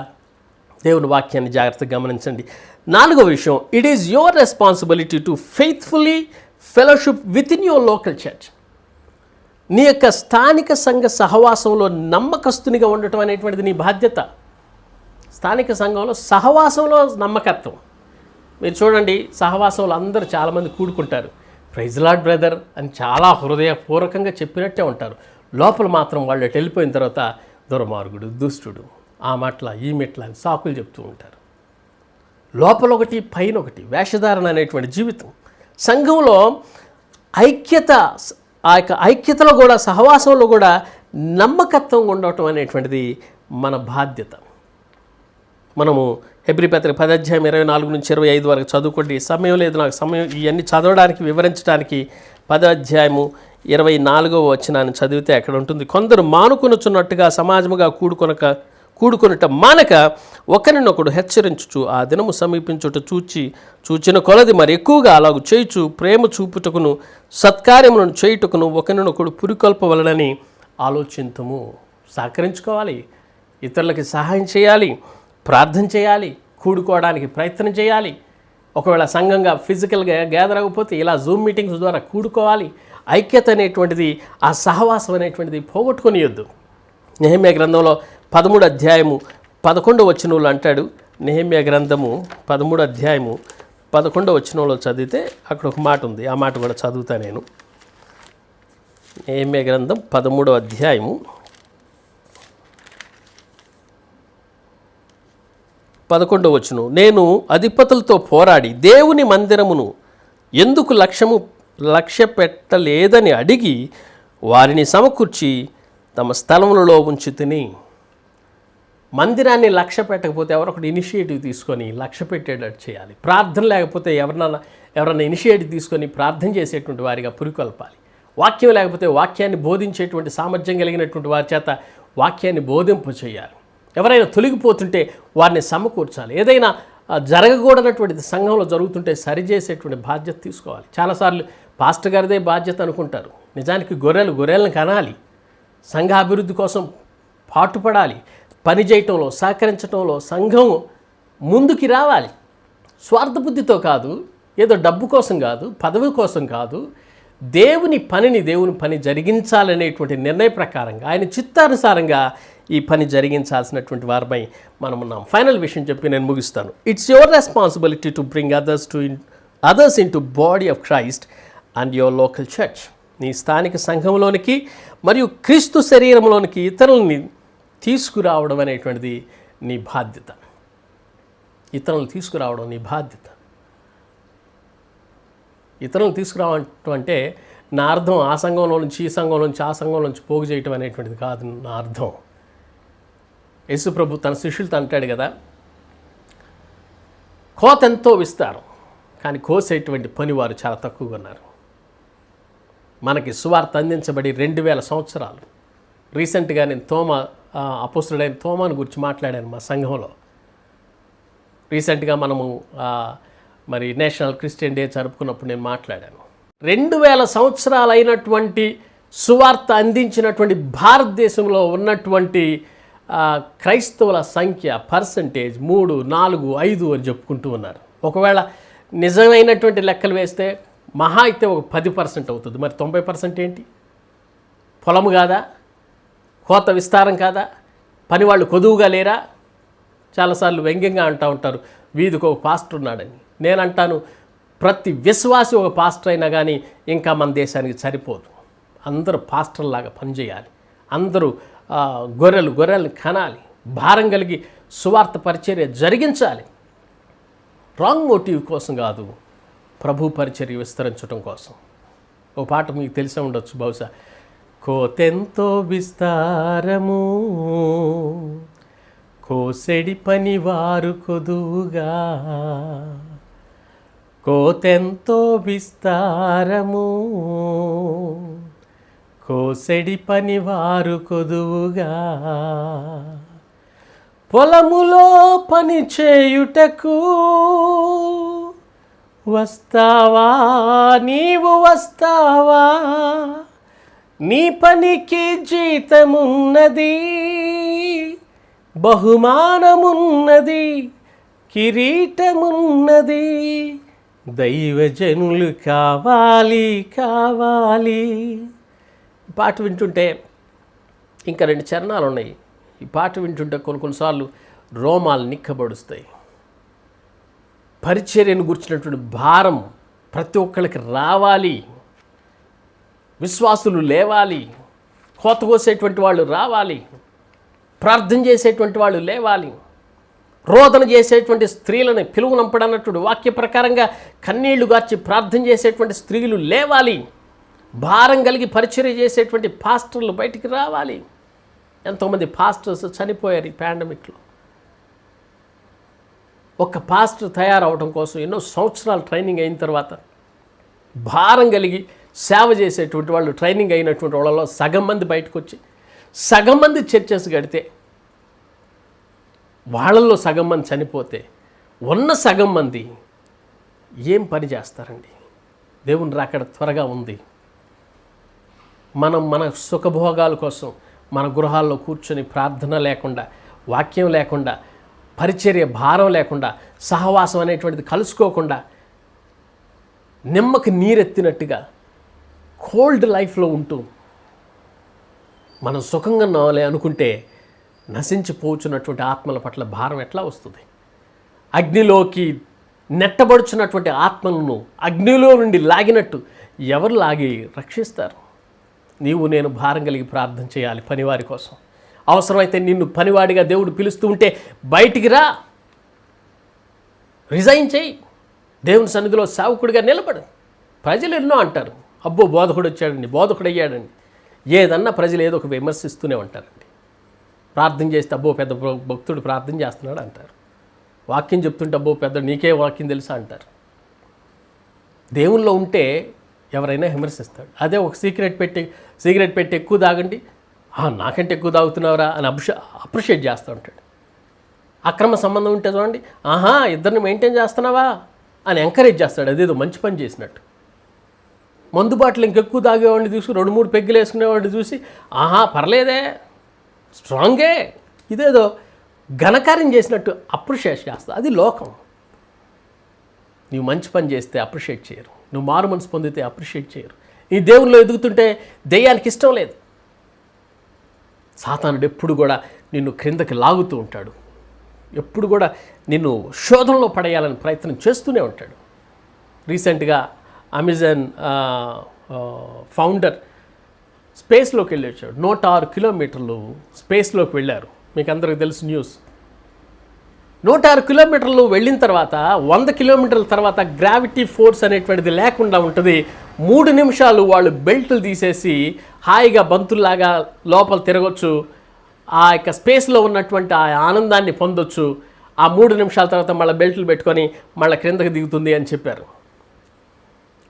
దేవుని వాక్యాన్ని జాగ్రత్తగా గమనించండి. 4వ విషయం, it is your responsibility to faithfully fellowship with in your local church. నీ యొక్క స్థానిక సంఘ సహవాసంలో నమ్మకస్తునిగా ఉండటం అనేటువంటిది నీ బాధ్యత. స్థానిక సంఘంలో సహవాసంలో నమ్మకత్వం. మీరు చూడండి, సహవాసంలో అందరూ చాలామంది కూడుకుంటారు, ప్రైజ్ లార్డ్ బ్రదర్ అని చాలా హృదయపూర్వకంగా చెప్పినట్టే ఉంటారు. లోపల మాత్రం వాళ్ళు వెళ్ళిపోయిన తర్వాత దుర్మార్గుడు, దుష్టుడు, ఆ మెట్ల ఈ మెట్ల అని సాకులు చెప్తూ ఉంటారు. లోపల ఒకటి పైన ఒకటి వేషధారణ అనేటువంటి జీవితం. సంఘంలో ఐక్యత, ఆ యొక్క ఐక్యతలో కూడా సహవాసంలో కూడా నమ్మకత్వం ఉండటం అనేటువంటిది మన బాధ్యత. మనము హెబ్రీ పత్రిక 10:24-25 వరకు చదువుకోండి. సమయం లేదు నాకు, సమయం ఇవన్నీ చదవడానికి వివరించడానికి. 10:24 వచనాన్ని చదివితే అక్కడ ఉంటుంది, కొందరు మానుకొనుచున్నట్టుగా సమాజముగా కూడుకొనుట మానక ఒకరినొకడు హెచ్చరించుచు ఆ దినము సమీపించుట చూచిన కొలది మరి ఎక్కువగా అలాగూ చేయుచు ప్రేమ చూపుటకును సత్కార్యములను చేయుటకును ఒకరినొకడు పురికొల్పవలనని ఆలోచించము. సహకరించుకోవాలి, ఇతరులకి సహాయం చేయాలి, ప్రార్థన చేయాలి, కూడుకోవడానికి ప్రయత్నం చేయాలి. ఒకవేళ సంఘంగా ఫిజికల్గా గ్యాదర్ అవ్వకపోతే ఇలా జూమ్ మీటింగ్స్ ద్వారా కూడుకోవాలి. ఐక్యత అనేటువంటిది, ఆ సహవాసం అనేటువంటిది పోగొట్టుకొనియొద్దు. నెహెమ్యా గ్రంథంలో 13:11 అంటాడు. నెహెమ్యా గ్రంథము 13:11 చదివితే అక్కడ ఒక మాట ఉంది, ఆ మాట కూడా చదువుతా నేను. నెహెమ్యా గ్రంథం 13:11, నేను అధిపతులతో పోరాడి దేవుని మందిరమును ఎందుకు లక్ష్య పెట్టలేదని అడిగి వారిని సమకూర్చి తమ స్థలములలో ఉంచి తిని. మందిరాన్ని లక్ష్య పెట్టకపోతే ఎవరొకటి ఇనిషియేటివ్ తీసుకొని లక్ష్య పెట్టేటట్టు చేయాలి. ప్రార్థన లేకపోతే ఎవరన్నా ఇనిషియేటివ్ తీసుకొని ప్రార్థన చేసేటువంటి వారిగా పురికొల్పాలి. వాక్యం లేకపోతే వాక్యాన్ని బోధించేటువంటి సామర్థ్యం కలిగినటువంటి వారి చేత వాక్యాన్ని బోధింపు చేయాలి. ఎవరైనా తొలగిపోతుంటే వారిని సమకూర్చాలి. ఏదైనా జరగకూడనటువంటిది సంఘంలో జరుగుతుంటే సరిచేసేటువంటి బాధ్యత తీసుకోవాలి. చాలాసార్లు పాస్టర్ గారిదే బాధ్యత అనుకుంటారు. నిజానికి గొర్రెలను కనాలి, సంఘ అభివృద్ధి కోసం పాటుపడాలి, పని చేయటంలో సహకరించడంలో సంఘం ముందుకి రావాలి. స్వార్థ బుద్ధితో కాదు, ఏదో డబ్బు కోసం కాదు, పదవి కోసం కాదు, దేవుని పని జరిగించాలనేటువంటి నిర్ణయ ప్రకారంగా ఆయన చిత్తానుసారంగా ఈ పని జరిగించాల్సినటువంటి వారిపై మనం ఉన్నాం. ఫైనల్ విషయం చెప్పి నేను ముగిస్తాను. It's your responsibility to bring others in to body of Christ and your local church. నీ స్థానిక సంఘంలోనికి మరియు క్రీస్తు శరీరంలోనికి ఇతరులని తీసుకురావడం అనేటువంటిది నీ బాధ్యత. ఇతరులను తీసుకురావడం నీ బాధ్యత. ఇతరులను తీసుకురావడం అంటే నా అర్థం ఆ సంఘంలో నుంచి ఈ సంఘంలో నుంచి ఆ సంఘంలో నుంచి పోగు చేయటం అనేటువంటిది కాదు నా అర్థం. యేసు ప్రభు తన శిష్యులతో అంటాడు కదా, కోత ఎంతో విస్తారం కానీ కోసేటువంటి పని వారు చాలా తక్కువగా ఉన్నారు. మనకి సువార్త అందించబడి 2000 సంవత్సరాలు. రీసెంట్గా నేను అపోస్తుడైన తోమాను గురించి మాట్లాడాను మా సంఘంలో. రీసెంట్గా మనము మరి నేషనల్ క్రిస్టియన్ డే జరుపుకున్నప్పుడు నేను మాట్లాడాను. 2000 సంవత్సరాలు అయినటువంటి సువార్త అందించినటువంటి భారతదేశంలో ఉన్నటువంటి క్రైస్తవుల సంఖ్య పర్సంటేజ్ 3, 4, 5 అని చెప్పుకుంటూ ఉన్నారు. ఒకవేళ నిజమైనటువంటి లెక్కలు వేస్తే మహా అయితే ఒక 10% అవుతుంది. మరి 90% ఏంటి? పొలము కాదా? కోత విస్తారం కాదా? పని వాళ్ళు కొదువుగా లేరా? చాలాసార్లు వ్యంగ్యంగా అంటూ ఉంటారు, వీధికి ఒక పాస్టర్ ఉన్నాడని. నేను అంటాను, ప్రతి విశ్వాసి ఒక పాస్టర్ అయినా కానీ ఇంకా మన దేశానికి సరిపోదు. అందరూ పాస్టర్లాగా పనిచేయాలి. అందరూ గొర్రెలను కనాలి, భారం కలిగి సువార్త పరిచర్య జరిగించాలి. రాంగ్ మోటివ్ కోసం కాదు, ప్రభు పరిచర్య విస్తరించడం కోసం. ఒక పాట మీకు తెలిసే ఉండొచ్చు బహుశా, కోతెంతో విస్తారము కోసెడి పని వారు కొదువుగా, కోతెంతో విస్తారము కోసెడి పని వారు కొదువుగా, పొలములో పని చేయుటకు వస్తావా, నీవు వస్తావా? నీ పనికి జీతమున్నది, బహుమానమున్నది, కిరీటమున్నది. దైవజనులు కావాలి కావాలి. ఈ పాట వింటుంటే ఇంకా 2 చరణాలు ఉన్నాయి. ఈ పాట వింటుంటే కొన్నిసార్లు రోమాలు నిక్కబడుస్తాయి. పరిచర్యను గుర్చినటువంటి భారం ప్రతి ఒక్కరికి రావాలి. విశ్వాసులు లేవాలి, కోత కోసేటువంటి వాళ్ళు రావాలి, ప్రార్థన చేసేటువంటి వాళ్ళు లేవాలి, రోదన చేసేటువంటి స్త్రీలను పిలువనంపడన్నటువంటి వాక్య ప్రకారంగా కన్నీళ్లు గార్చి ప్రార్థన చేసేటువంటి స్త్రీలు లేవాలి. భారం కలిగి పరిచర్య చేసేటువంటి పాస్టర్లు బయటికి రావాలి. ఎంతోమంది పాస్టర్స్ చనిపోయారు ఈ పాండమిక్లో. ఒక పాస్టర్ తయారవడం కోసం ఎన్నో సంవత్సరాలు ట్రైనింగ్ అయిన తర్వాత భారం కలిగి సేవ చేసేటువంటి వాళ్ళు, ట్రైనింగ్ అయినటువంటి వాళ్ళలో సగం మంది బయటకు వచ్చి సగం మంది చర్చెస్ కడితే వాళ్ళల్లో సగం మంది చనిపోతే ఉన్న సగం మంది ఏం పని చేస్తారండి? దేవుని రాకడ త్వరగా ఉంది. మనం మన సుఖభోగాల కోసం మన గృహాల్లో కూర్చొని ప్రార్థన లేకుండా, వాక్యం లేకుండా, పరిచర్య భారం లేకుండా, సహవాసం అనేటువంటిది కలుసుకోకుండా, నిమ్మకి నీరెత్తినట్టుగా కోల్డ్ లైఫ్లో ఉంటూ మనం సుఖంగా ఉన్నామని అనుకుంటే నశించిపోచున్నటువంటి ఆత్మల పట్ల భారం ఎట్లా వస్తుంది? అగ్నిలోకి నెట్టబడుచున్నటువంటి ఆత్మలను అగ్నిలో నుండి లాగినట్టు ఎవరు లాగి రక్షిస్తారు? నీవు నేను భారం కలిగి ప్రార్థన చేయాలి పనివారి కోసం. అవసరమైతే నిన్ను పనివాడిగా దేవుడు పిలుస్తూ ఉంటే బయటికి రా, రిజైన్ చేయి, దేవుని సన్నిధిలో సేవకుడిగా నిలబడు. ప్రజలు ఎన్నో అంటారు, అబ్బో బోధకుడు వచ్చాడండి, బోధకుడు అయ్యాడండి. ఏదన్నా ప్రజలు ఏదో ఒక విమర్శిస్తూనే ఉంటారండి. ప్రార్థన చేస్తే అబ్బో పెద్ద భక్తుడు ప్రార్థన చేస్తున్నాడు అంటారు. వాక్యం చెప్తుంటే అబ్బో పెద్ద నీకే వాక్యం తెలుసా అంటారు. దేవుల్లో ఉంటే ఎవరైనా విమర్శిస్తాడు. అదే ఒక సిగరెట్ పెట్టి ఎక్కువ తాగండి, నాకంటే ఎక్కువ తాగుతున్నావురా అని అప్రిషియేట్ చేస్తూ ఉంటాడు. అక్రమ సంబంధం ఉంటే చూడండి, ఇద్దరిని మెయింటైన్ చేస్తున్నావా అని ఎంకరేజ్ చేస్తాడు, అదేదో మంచి పని చేసినట్టు. మందు బాటలు ఇంకెక్కువ తాగేవాడిని చూసి 2-3 పెగ్గులు వేసుకునేవాడిని చూసి పర్లేదే, స్ట్రాంగే, ఇదేదో ఘనకార్యం చేసినట్టు అప్రిషియేట్ చేస్తా. అది లోకం. నువ్వు మంచి పని చేస్తే అప్రిషియేట్ చేయరు, నువ్వు మారు మనసు పొందితే అప్రిషియేట్ చేయరు. నీ దేవుల్లో ఎదుగుతుంటే దెయ్యానికి ఇష్టం లేదు. సాతానుడు ఎప్పుడు కూడా నిన్ను క్రిందకి లాగుతూ ఉంటాడు, ఎప్పుడు కూడా నిన్ను శోధనలో పడేయాలని ప్రయత్నం చేస్తూనే ఉంటాడు. రీసెంట్గా అమెజాన్ ఫౌండర్ స్పేస్లోకి వెళ్ళి వచ్చాడు. 106 కిలోమీటర్లు స్పేస్లోకి వెళ్ళారు. మీకు అందరికీ తెలుసు న్యూస్. 106 కిలోమీటర్లు వెళ్ళిన తర్వాత 100 కిలోమీటర్ల తర్వాత గ్రావిటీ ఫోర్స్ అనేటువంటిది లేకుండా ఉంటుంది. 3 నిమిషాలు వాళ్ళు బెల్ట్లు తీసేసి హాయిగా బంతుల్లాగా లోపల తిరగొచ్చు, ఆ యొక్క స్పేస్లో ఉన్నటువంటి ఆ ఆనందాన్ని పొందొచ్చు. ఆ 3 నిమిషాల తర్వాత మళ్ళీ బెల్ట్లు పెట్టుకొని మళ్ళీ క్రిందకి దిగుతుంది అని చెప్పారు.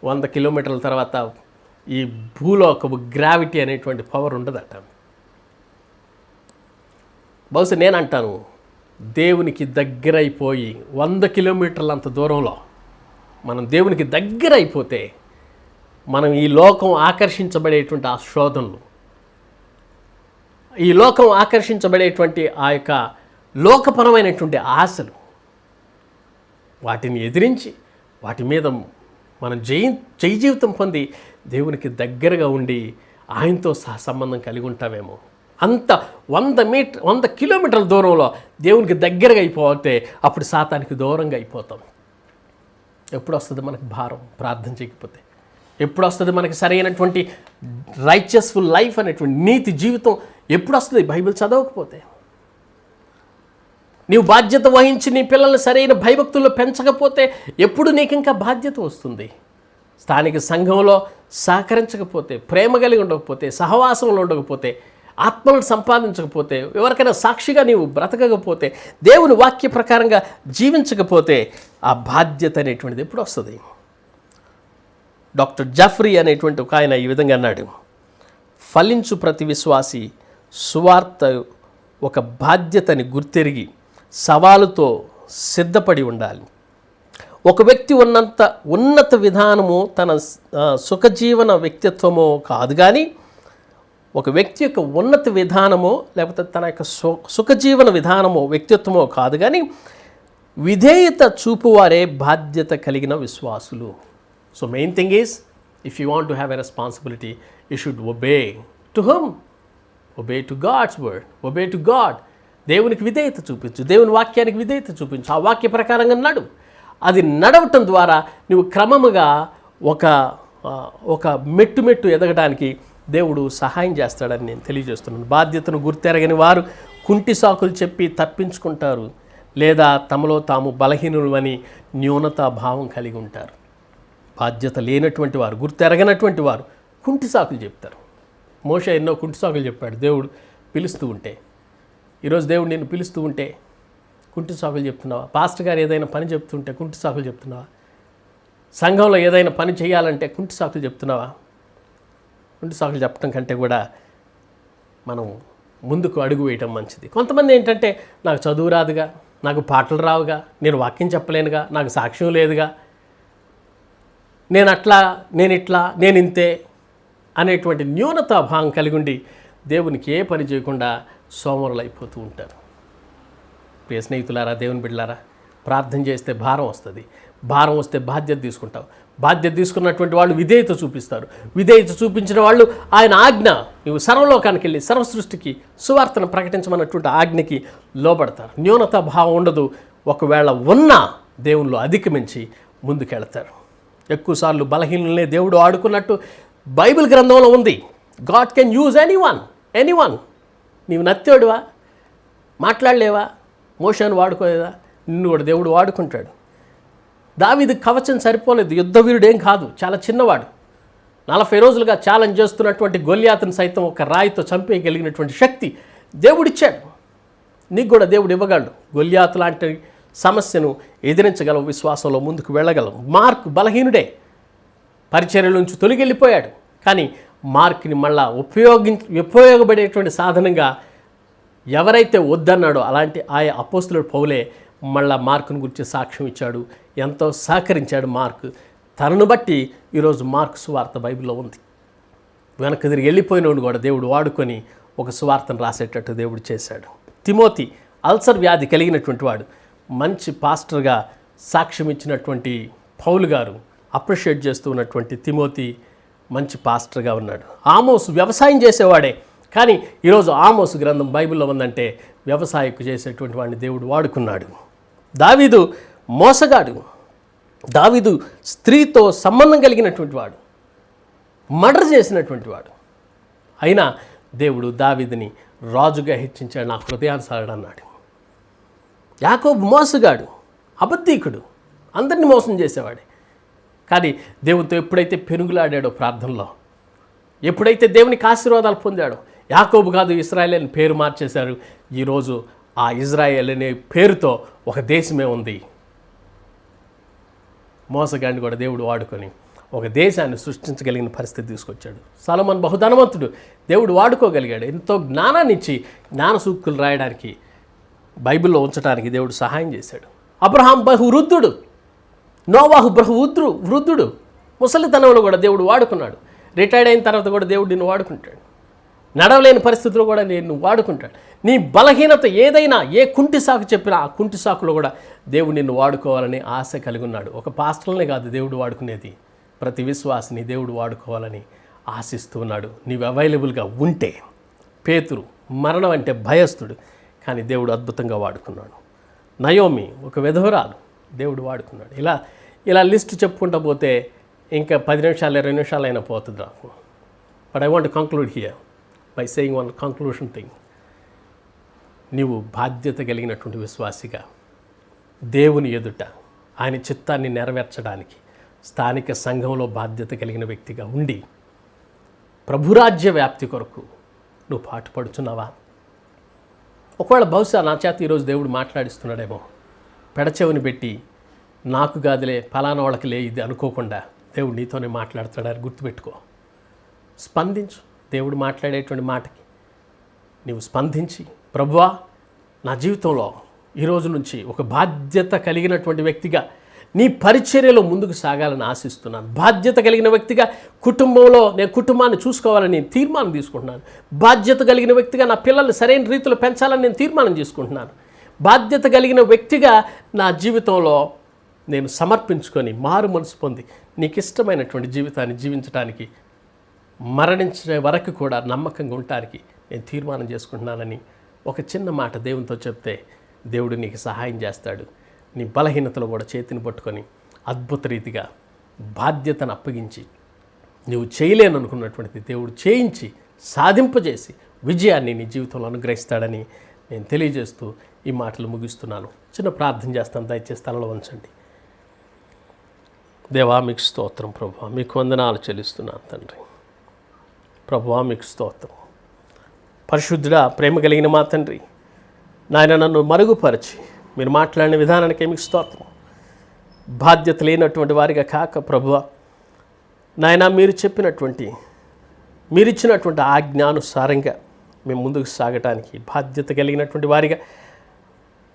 100 కిలోమీటర్ల తర్వాత ఈ భూలోకపు గ్రావిటీ అనేటువంటి పవర్ ఉండదట. బహుశా నేను అంటాను, దేవునికి దగ్గరైపోయి 100 కిలోమీటర్ల అంత దూరంలో మనం దేవునికి దగ్గర అయిపోతే మనం ఈ లోకం ఆకర్షించబడేటువంటి ఆ శోధనలు, ఈ లోకం ఆకర్షించబడేటువంటి ఆ యొక్క లోకపరమైనటువంటి ఆశలు, వాటిని ఎదిరించి వాటి మీద మనం జయ జీవితం పొంది దేవునికి దగ్గరగా ఉండి ఆయనతో సంబంధం కలిగి ఉంటామేమో. అంత 100 కిలోమీటర్ల దూరంలో దేవునికి దగ్గరగా అయిపోతే అప్పుడు సాతానికి దూరంగా అయిపోతాం. ఎప్పుడు వస్తుంది మనకు భారం ప్రార్థన చేయకపోతే? ఎప్పుడు వస్తుంది మనకి సరైనటువంటి రైచియస్ఫుల్ లైఫ్ అనేటువంటి నీతి జీవితం ఎప్పుడు వస్తుంది బైబిల్ చదవకపోతే? నీవు బాధ్యత వహించి నీ పిల్లల్ని సరైన భయభక్తుల్లో పెంచకపోతే ఎప్పుడు నీకు ఇంకా బాధ్యత వస్తుంది? స్థానిక సంఘంలో సహకరించకపోతే, ప్రేమ కలిగి ఉండకపోతే, సహవాసంలో ఉండకపోతే, ఆత్మలను సంపాదించకపోతే, ఎవరికైనా సాక్షిగా నీవు బ్రతకకపోతే, దేవుని వాక్య ప్రకారంగా జీవించకపోతే ఆ బాధ్యత అనేటువంటిది ఎప్పుడు వస్తుంది? డాక్టర్ జఫ్రీ అనేటువంటి ఒక ఆయన ఈ విధంగా అన్నాడు, ఫలించు ప్రతి విశ్వాసి సువార్త ఒక బాధ్యతని గుర్తెరిగి సవాలుతో సిద్ధపడి ఉండాలి. ఒక వ్యక్తి ఉన్నత విధానము తన సుఖజీవన వ్యక్తిత్వమో కాదు, కానీ ఒక వ్యక్తి యొక్క ఉన్నత విధానమో లేకపోతే తన యొక్క సుఖజీవన విధానమో వ్యక్తిత్వమో కాదు, కానీ విధేయత చూపువారే బాధ్యత కలిగిన విశ్వాసులు. So main thing is, if you want to have a responsibility, you should obey to him, obey to God's word, obey to God. దేవునికి విధేయత చూపించు, దేవుని వాక్యానికి విధేయత చూపించు, ఆ వాక్య ప్రకారంగా నడువు. అది నడవటం ద్వారా నువ్వు క్రమముగా ఒక మెట్టు ఎదగడానికి దేవుడు సహాయం చేస్తాడని నేను తెలియజేస్తున్నాను. బాధ్యతను గుర్తెరగని వారు కుంటి సాకులు చెప్పి తప్పించుకుంటారు, లేదా తమలో తాము బలహీనులని న్యూనతా భావం కలిగి ఉంటారు. బాధ్యత లేనటువంటి వారు, గుర్తెరగనటువంటి వారు కుంటి సాకులు చెప్తారు. మోషే ఎన్నో కుంటి సాకులు చెప్పాడు దేవుడు పిలుస్తూ ఉంటే. ఈరోజు దేవుడు నిన్ను పిలుస్తూ ఉంటే కుంటి సాకులు చెప్తున్నావా? పాస్టర్ గారు ఏదైనా పని చెప్తుంటే కుంటి సాకులు చెప్తున్నావా? సంఘంలో ఏదైనా పని చేయాలంటే కుంటి సాకులు చెప్తున్నావా? కుంటి సాకులు చెప్పడం కంటే కూడా మనం ముందుకు అడుగు వేయటం మంచిది. కొంతమంది ఏంటంటే, నాకు చదువు రాదుగా, నాకు పాటలు రావుగా, నేను వాక్యం చెప్పలేనుగా, నాకు సాక్ష్యం లేదుగా, నేను ఇట్లా నేను ఇంతే అనేటువంటి న్యూనతా భావం కలిగి ఉండి దేవునికి ఏ పని చేయకుండా సోమరులు అయిపోతూ ఉంటారు. ప్రియ స్నేహితులారా, దేవుని బిడ్డలారా, ప్రార్థన చేస్తే భారం వస్తుంది. భారం వస్తే బాధ్యత తీసుకుంటావు. బాధ్యత తీసుకున్నటువంటి వాళ్ళు విధేయత చూపిస్తారు. విధేయత చూపించిన వాళ్ళు ఆయన ఆజ్ఞ, నువ్వు సర్వలోకానికి వెళ్ళి సర్వ సృష్టికి సువార్తను ప్రకటించమన్నటువంటి ఆజ్ఞకి లోబడతారు. న్యూనతా భావం ఉండదు. ఒకవేళ ఉన్నా దేవునిలో అధిగమించి ముందుకెళ్తారు. ఎక్కువసార్లు బలహీనలనే దేవుడు ఆడుకున్నట్టు బైబిల్ గ్రంథంలో ఉంది. God can use anyone. నీవు నత్తేడువా, మాట్లాడలేవా, మోషేను వాడుకోలేదా, నిన్ను కూడా దేవుడు వాడుకుంటాడు. దావీదు కవచం సరిపోలేదు, యుద్ధవీరుడు ఏం కాదు, చాలా చిన్నవాడు. 40 రోజులుగా ఛాలెంజ్ చేస్తున్నటువంటి గొల్యాతును సైతం ఒక రాయితో చంపేయగలిగినటువంటి శక్తి దేవుడిచ్చాడు. నీకు కూడా దేవుడు ఇవ్వగలడు. గొల్యాతు లాంటి సమస్యను ఎదిరించగలవు, విశ్వాసంలో ముందుకు వెళ్ళగలవు. మార్క్ బలహీనుడే, పరిచర్యల నుంచి తొలగివెళ్ళిపోయాడు. కానీ మార్క్ని మళ్ళా ఉపయోగపడేటువంటి సాధనంగా ఎవరైతే వద్దన్నాడో అలాంటి ఆయా అపోస్తలుడు పౌలే మళ్ళా మార్కును గురించి సాక్ష్యం ఇచ్చాడు. ఎంతో సహకరించాడు మార్క్. తనను బట్టి ఈరోజు మార్క్ సువార్త బైబిల్లో ఉంది. వెనక్కి తిరిగి వెళ్ళిపోయినోడు కూడా దేవుడు వాడుకొని ఒక సువార్తను రాసేటట్టు దేవుడు చేశాడు. తిమోతి అల్సర్ వ్యాధి కలిగినటువంటి వాడు, మంచి పాస్టర్గా సాక్ష్యం ఇచ్చినటువంటి పౌలు గారు అప్రిషియేట్ చేస్తూ ఉన్నటువంటి తిమోతి మంచి పాస్టర్గా ఉన్నాడు. ఆమోసు వ్యవసాయం చేసేవాడే, కానీ ఈరోజు ఆమోసు గ్రంథం బైబిల్లో ఉందంటే వ్యవసాయకు చేసేటువంటి వాడిని దేవుడు వాడుకున్నాడు. దావీదు మోసగాడు, దావీదు స్త్రీతో సంబంధం కలిగినటువంటి వాడు, మర్డర్ చేసినటువంటి వాడు. అయినా దేవుడు దావీదుని రాజుగా హెచ్చించాడు, నా హృదయానుసారుడు అన్నాడు. యాకోబు మోసగాడు, అబద్ధీకుడు, అందరినీ మోసం చేసేవాడే. కానీ దేవునితో ఎప్పుడైతే పెనుగులాడాడో ప్రార్థనలో, ఎప్పుడైతే దేవునికి ఆశీర్వాదాలు పొందాడో, యాకోబు కాదు ఇశ్రాయేల్ అని పేరు మార్చేశారు. ఈరోజు ఆ ఇజ్రాయేల్ అనే పేరుతో ఒక దేశమే ఉంది. మోసగాడిని కూడా దేవుడు వాడుకొని ఒక దేశాన్ని సృష్టించగలిగిన పరిస్థితి తీసుకొచ్చాడు. సొలొమోను బహుధనవంతుడు, దేవుడు వాడుకోగలిగాడు. ఎంతో జ్ఞానాన్ని ఇచ్చి జ్ఞాన సూక్తులు రాయడానికి, బైబిల్లో ఉంచడానికి దేవుడు సహాయం చేశాడు. అబ్రహాం బహువృద్ధుడు, నోవాహు వృద్ధుడు, ముసలితనంలో కూడా దేవుడు వాడుకున్నాడు. రిటైర్డ్ అయిన తర్వాత కూడా దేవుడు నిన్ను వాడుకుంటాడు. నడవలేని పరిస్థితుల్లో కూడా నేను వాడుకుంటాడు. నీ బలహీనత ఏదైనా, ఏ కుంటి సాకు చెప్పినా ఆ కుంటి సాకులో కూడా దేవుడు నిన్ను వాడుకోవాలని ఆశ కలిగి ఉన్నాడు. ఒక పాస్టర్లనే కాదు దేవుడు వాడుకునేది, ప్రతి విశ్వాసిని దేవుడు వాడుకోవాలని ఆశిస్తూ ఉన్నాడు. నీవు అవైలబుల్గా ఉంటే. పేతురు మరణం అంటే భయస్థుడు, కానీ దేవుడు అద్భుతంగా వాడుకున్నాడు. నయోమి ఒక విధవరాలు, దేవుడు వాడుకున్నాడు. ఇలా లిస్ట్ చెప్పుకుంటూ పోతే ఇంకా 10 నిమిషాలు 20 నిమిషాలు అయినా పోతుంది నాకు. But I want to conclude here by saying one conclusion thing. నీవు బాధ్యత కలిగినటువంటి విశ్వాసిగా దేవుని ఎదుట ఆయన చిత్తాన్ని నెరవేర్చడానికి స్థానిక సంఘంలో బాధ్యత కలిగిన వ్యక్తిగా ఉండి ప్రభురాజ్య వ్యాప్తి కొరకు నువ్వు పాటుపడుచున్నావా? ఒకవేళ బహుశా నా చేత ఈరోజు దేవుడు మాట్లాడిస్తున్నాడేమో. పెడచెవిని పెట్టి నాకు కాదులే, ఫలానా వాళ్ళకి లే ఇది అనుకోకుండా దేవుడు నీతోనే మాట్లాడుతున్నాడని గుర్తుపెట్టుకో. స్పందించు. దేవుడు మాట్లాడేటువంటి మాటకి నీవు స్పందించి ప్రభువా, నా జీవితంలో ఈరోజు నుంచి ఒక బాధ్యత కలిగినటువంటి వ్యక్తిగా నీ పరిచర్యలో ముందుకు సాగాలని ఆశిస్తున్నాను. బాధ్యత కలిగిన వ్యక్తిగా కుటుంబంలో నేను కుటుంబాన్ని చూసుకోవాలని తీర్మానం తీసుకుంటున్నాను. బాధ్యత కలిగిన వ్యక్తిగా నా పిల్లల్ని సరైన రీతిలో పెంచాలని నేను తీర్మానం చేసుకుంటున్నాను. బాధ్యత కలిగిన వ్యక్తిగా నా జీవితంలో నేను సమర్పించుకొని మారు మనసు పొంది నీకు ఇష్టమైనటువంటి జీవితాన్ని జీవించడానికి మరణించే వరకు కూడా నమ్మకంగా ఉండటానికి నేను తీర్మానం చేసుకుంటున్నానని ఒక చిన్న మాట దేవునితో చెప్తే దేవుడు నీకు సహాయం చేస్తాడు. నీ బలహీనతలో కూడా చేతిని పట్టుకొని అద్భుత రీతిగా బాధ్యతను అప్పగించి నువ్వు చేయలేననుకున్నటువంటిది దేవుడు చేయించి సాధింపజేసి విజయాన్ని నీ జీవితంలో అనుగ్రహిస్తాడని నేను తెలియజేస్తూ ఈ మాటలు ముగిస్తున్నాను. చిన్న ప్రార్థన చేస్తాను, దయచేసి తలలో ఉంచండి. దేవా, మీకు స్తోత్రం ప్రభువా, మీకు వందనాలు చెల్లిస్తున్నాను తండ్రి. ప్రభువా, మీకు స్తోత్రం. పరిశుద్ధుడా, ప్రేమ కలిగిన మా తండ్రి, నాయన నన్ను మరుగుపరిచి మీరు మాట్లాడిన విధానానికి మీకు స్తోత్రం. బాధ్యత లేనటువంటి వారిగా కాక ప్రభువా, నాయన మీరు ఇచ్చినటువంటి ఆజ్ఞానుసారంగా మేము ముందుకు సాగటానికి బాధ్యత కలిగినటువంటి వారిగా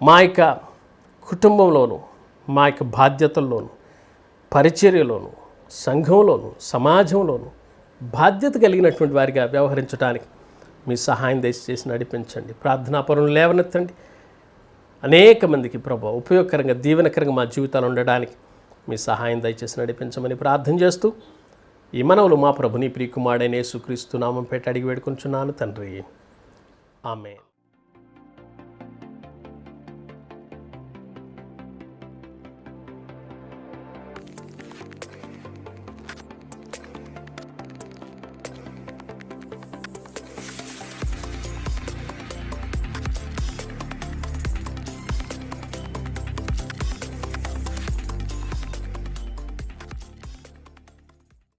మా యొక్క కుటుంబంలోను, మా యొక్క బాధ్యతల్లోనూ, పరిచర్యలోను, సంఘంలోను, సమాజంలోను బాధ్యత కలిగినటువంటి వారిగా వ్యవహరించడానికి మీ సహాయం దయచేసి నడిపించండి. ప్రార్థనాపరులను లేవనెత్తండి. అనేక మందికి ప్రభువా ఉపయోగకరంగా, దీవెనకరంగా మా జీవితాలు ఉండడానికి మీ సహాయం దయచేసి నడిపించమని ప్రార్థన చేస్తూ ఈ మనవులు మా ప్రభు నీ ప్రియకుమారుడైన యేసుక్రీస్తు నామం పెట్టి అడిగి వేడుకొంచున్నాను తండ్రి. ఆమేన్.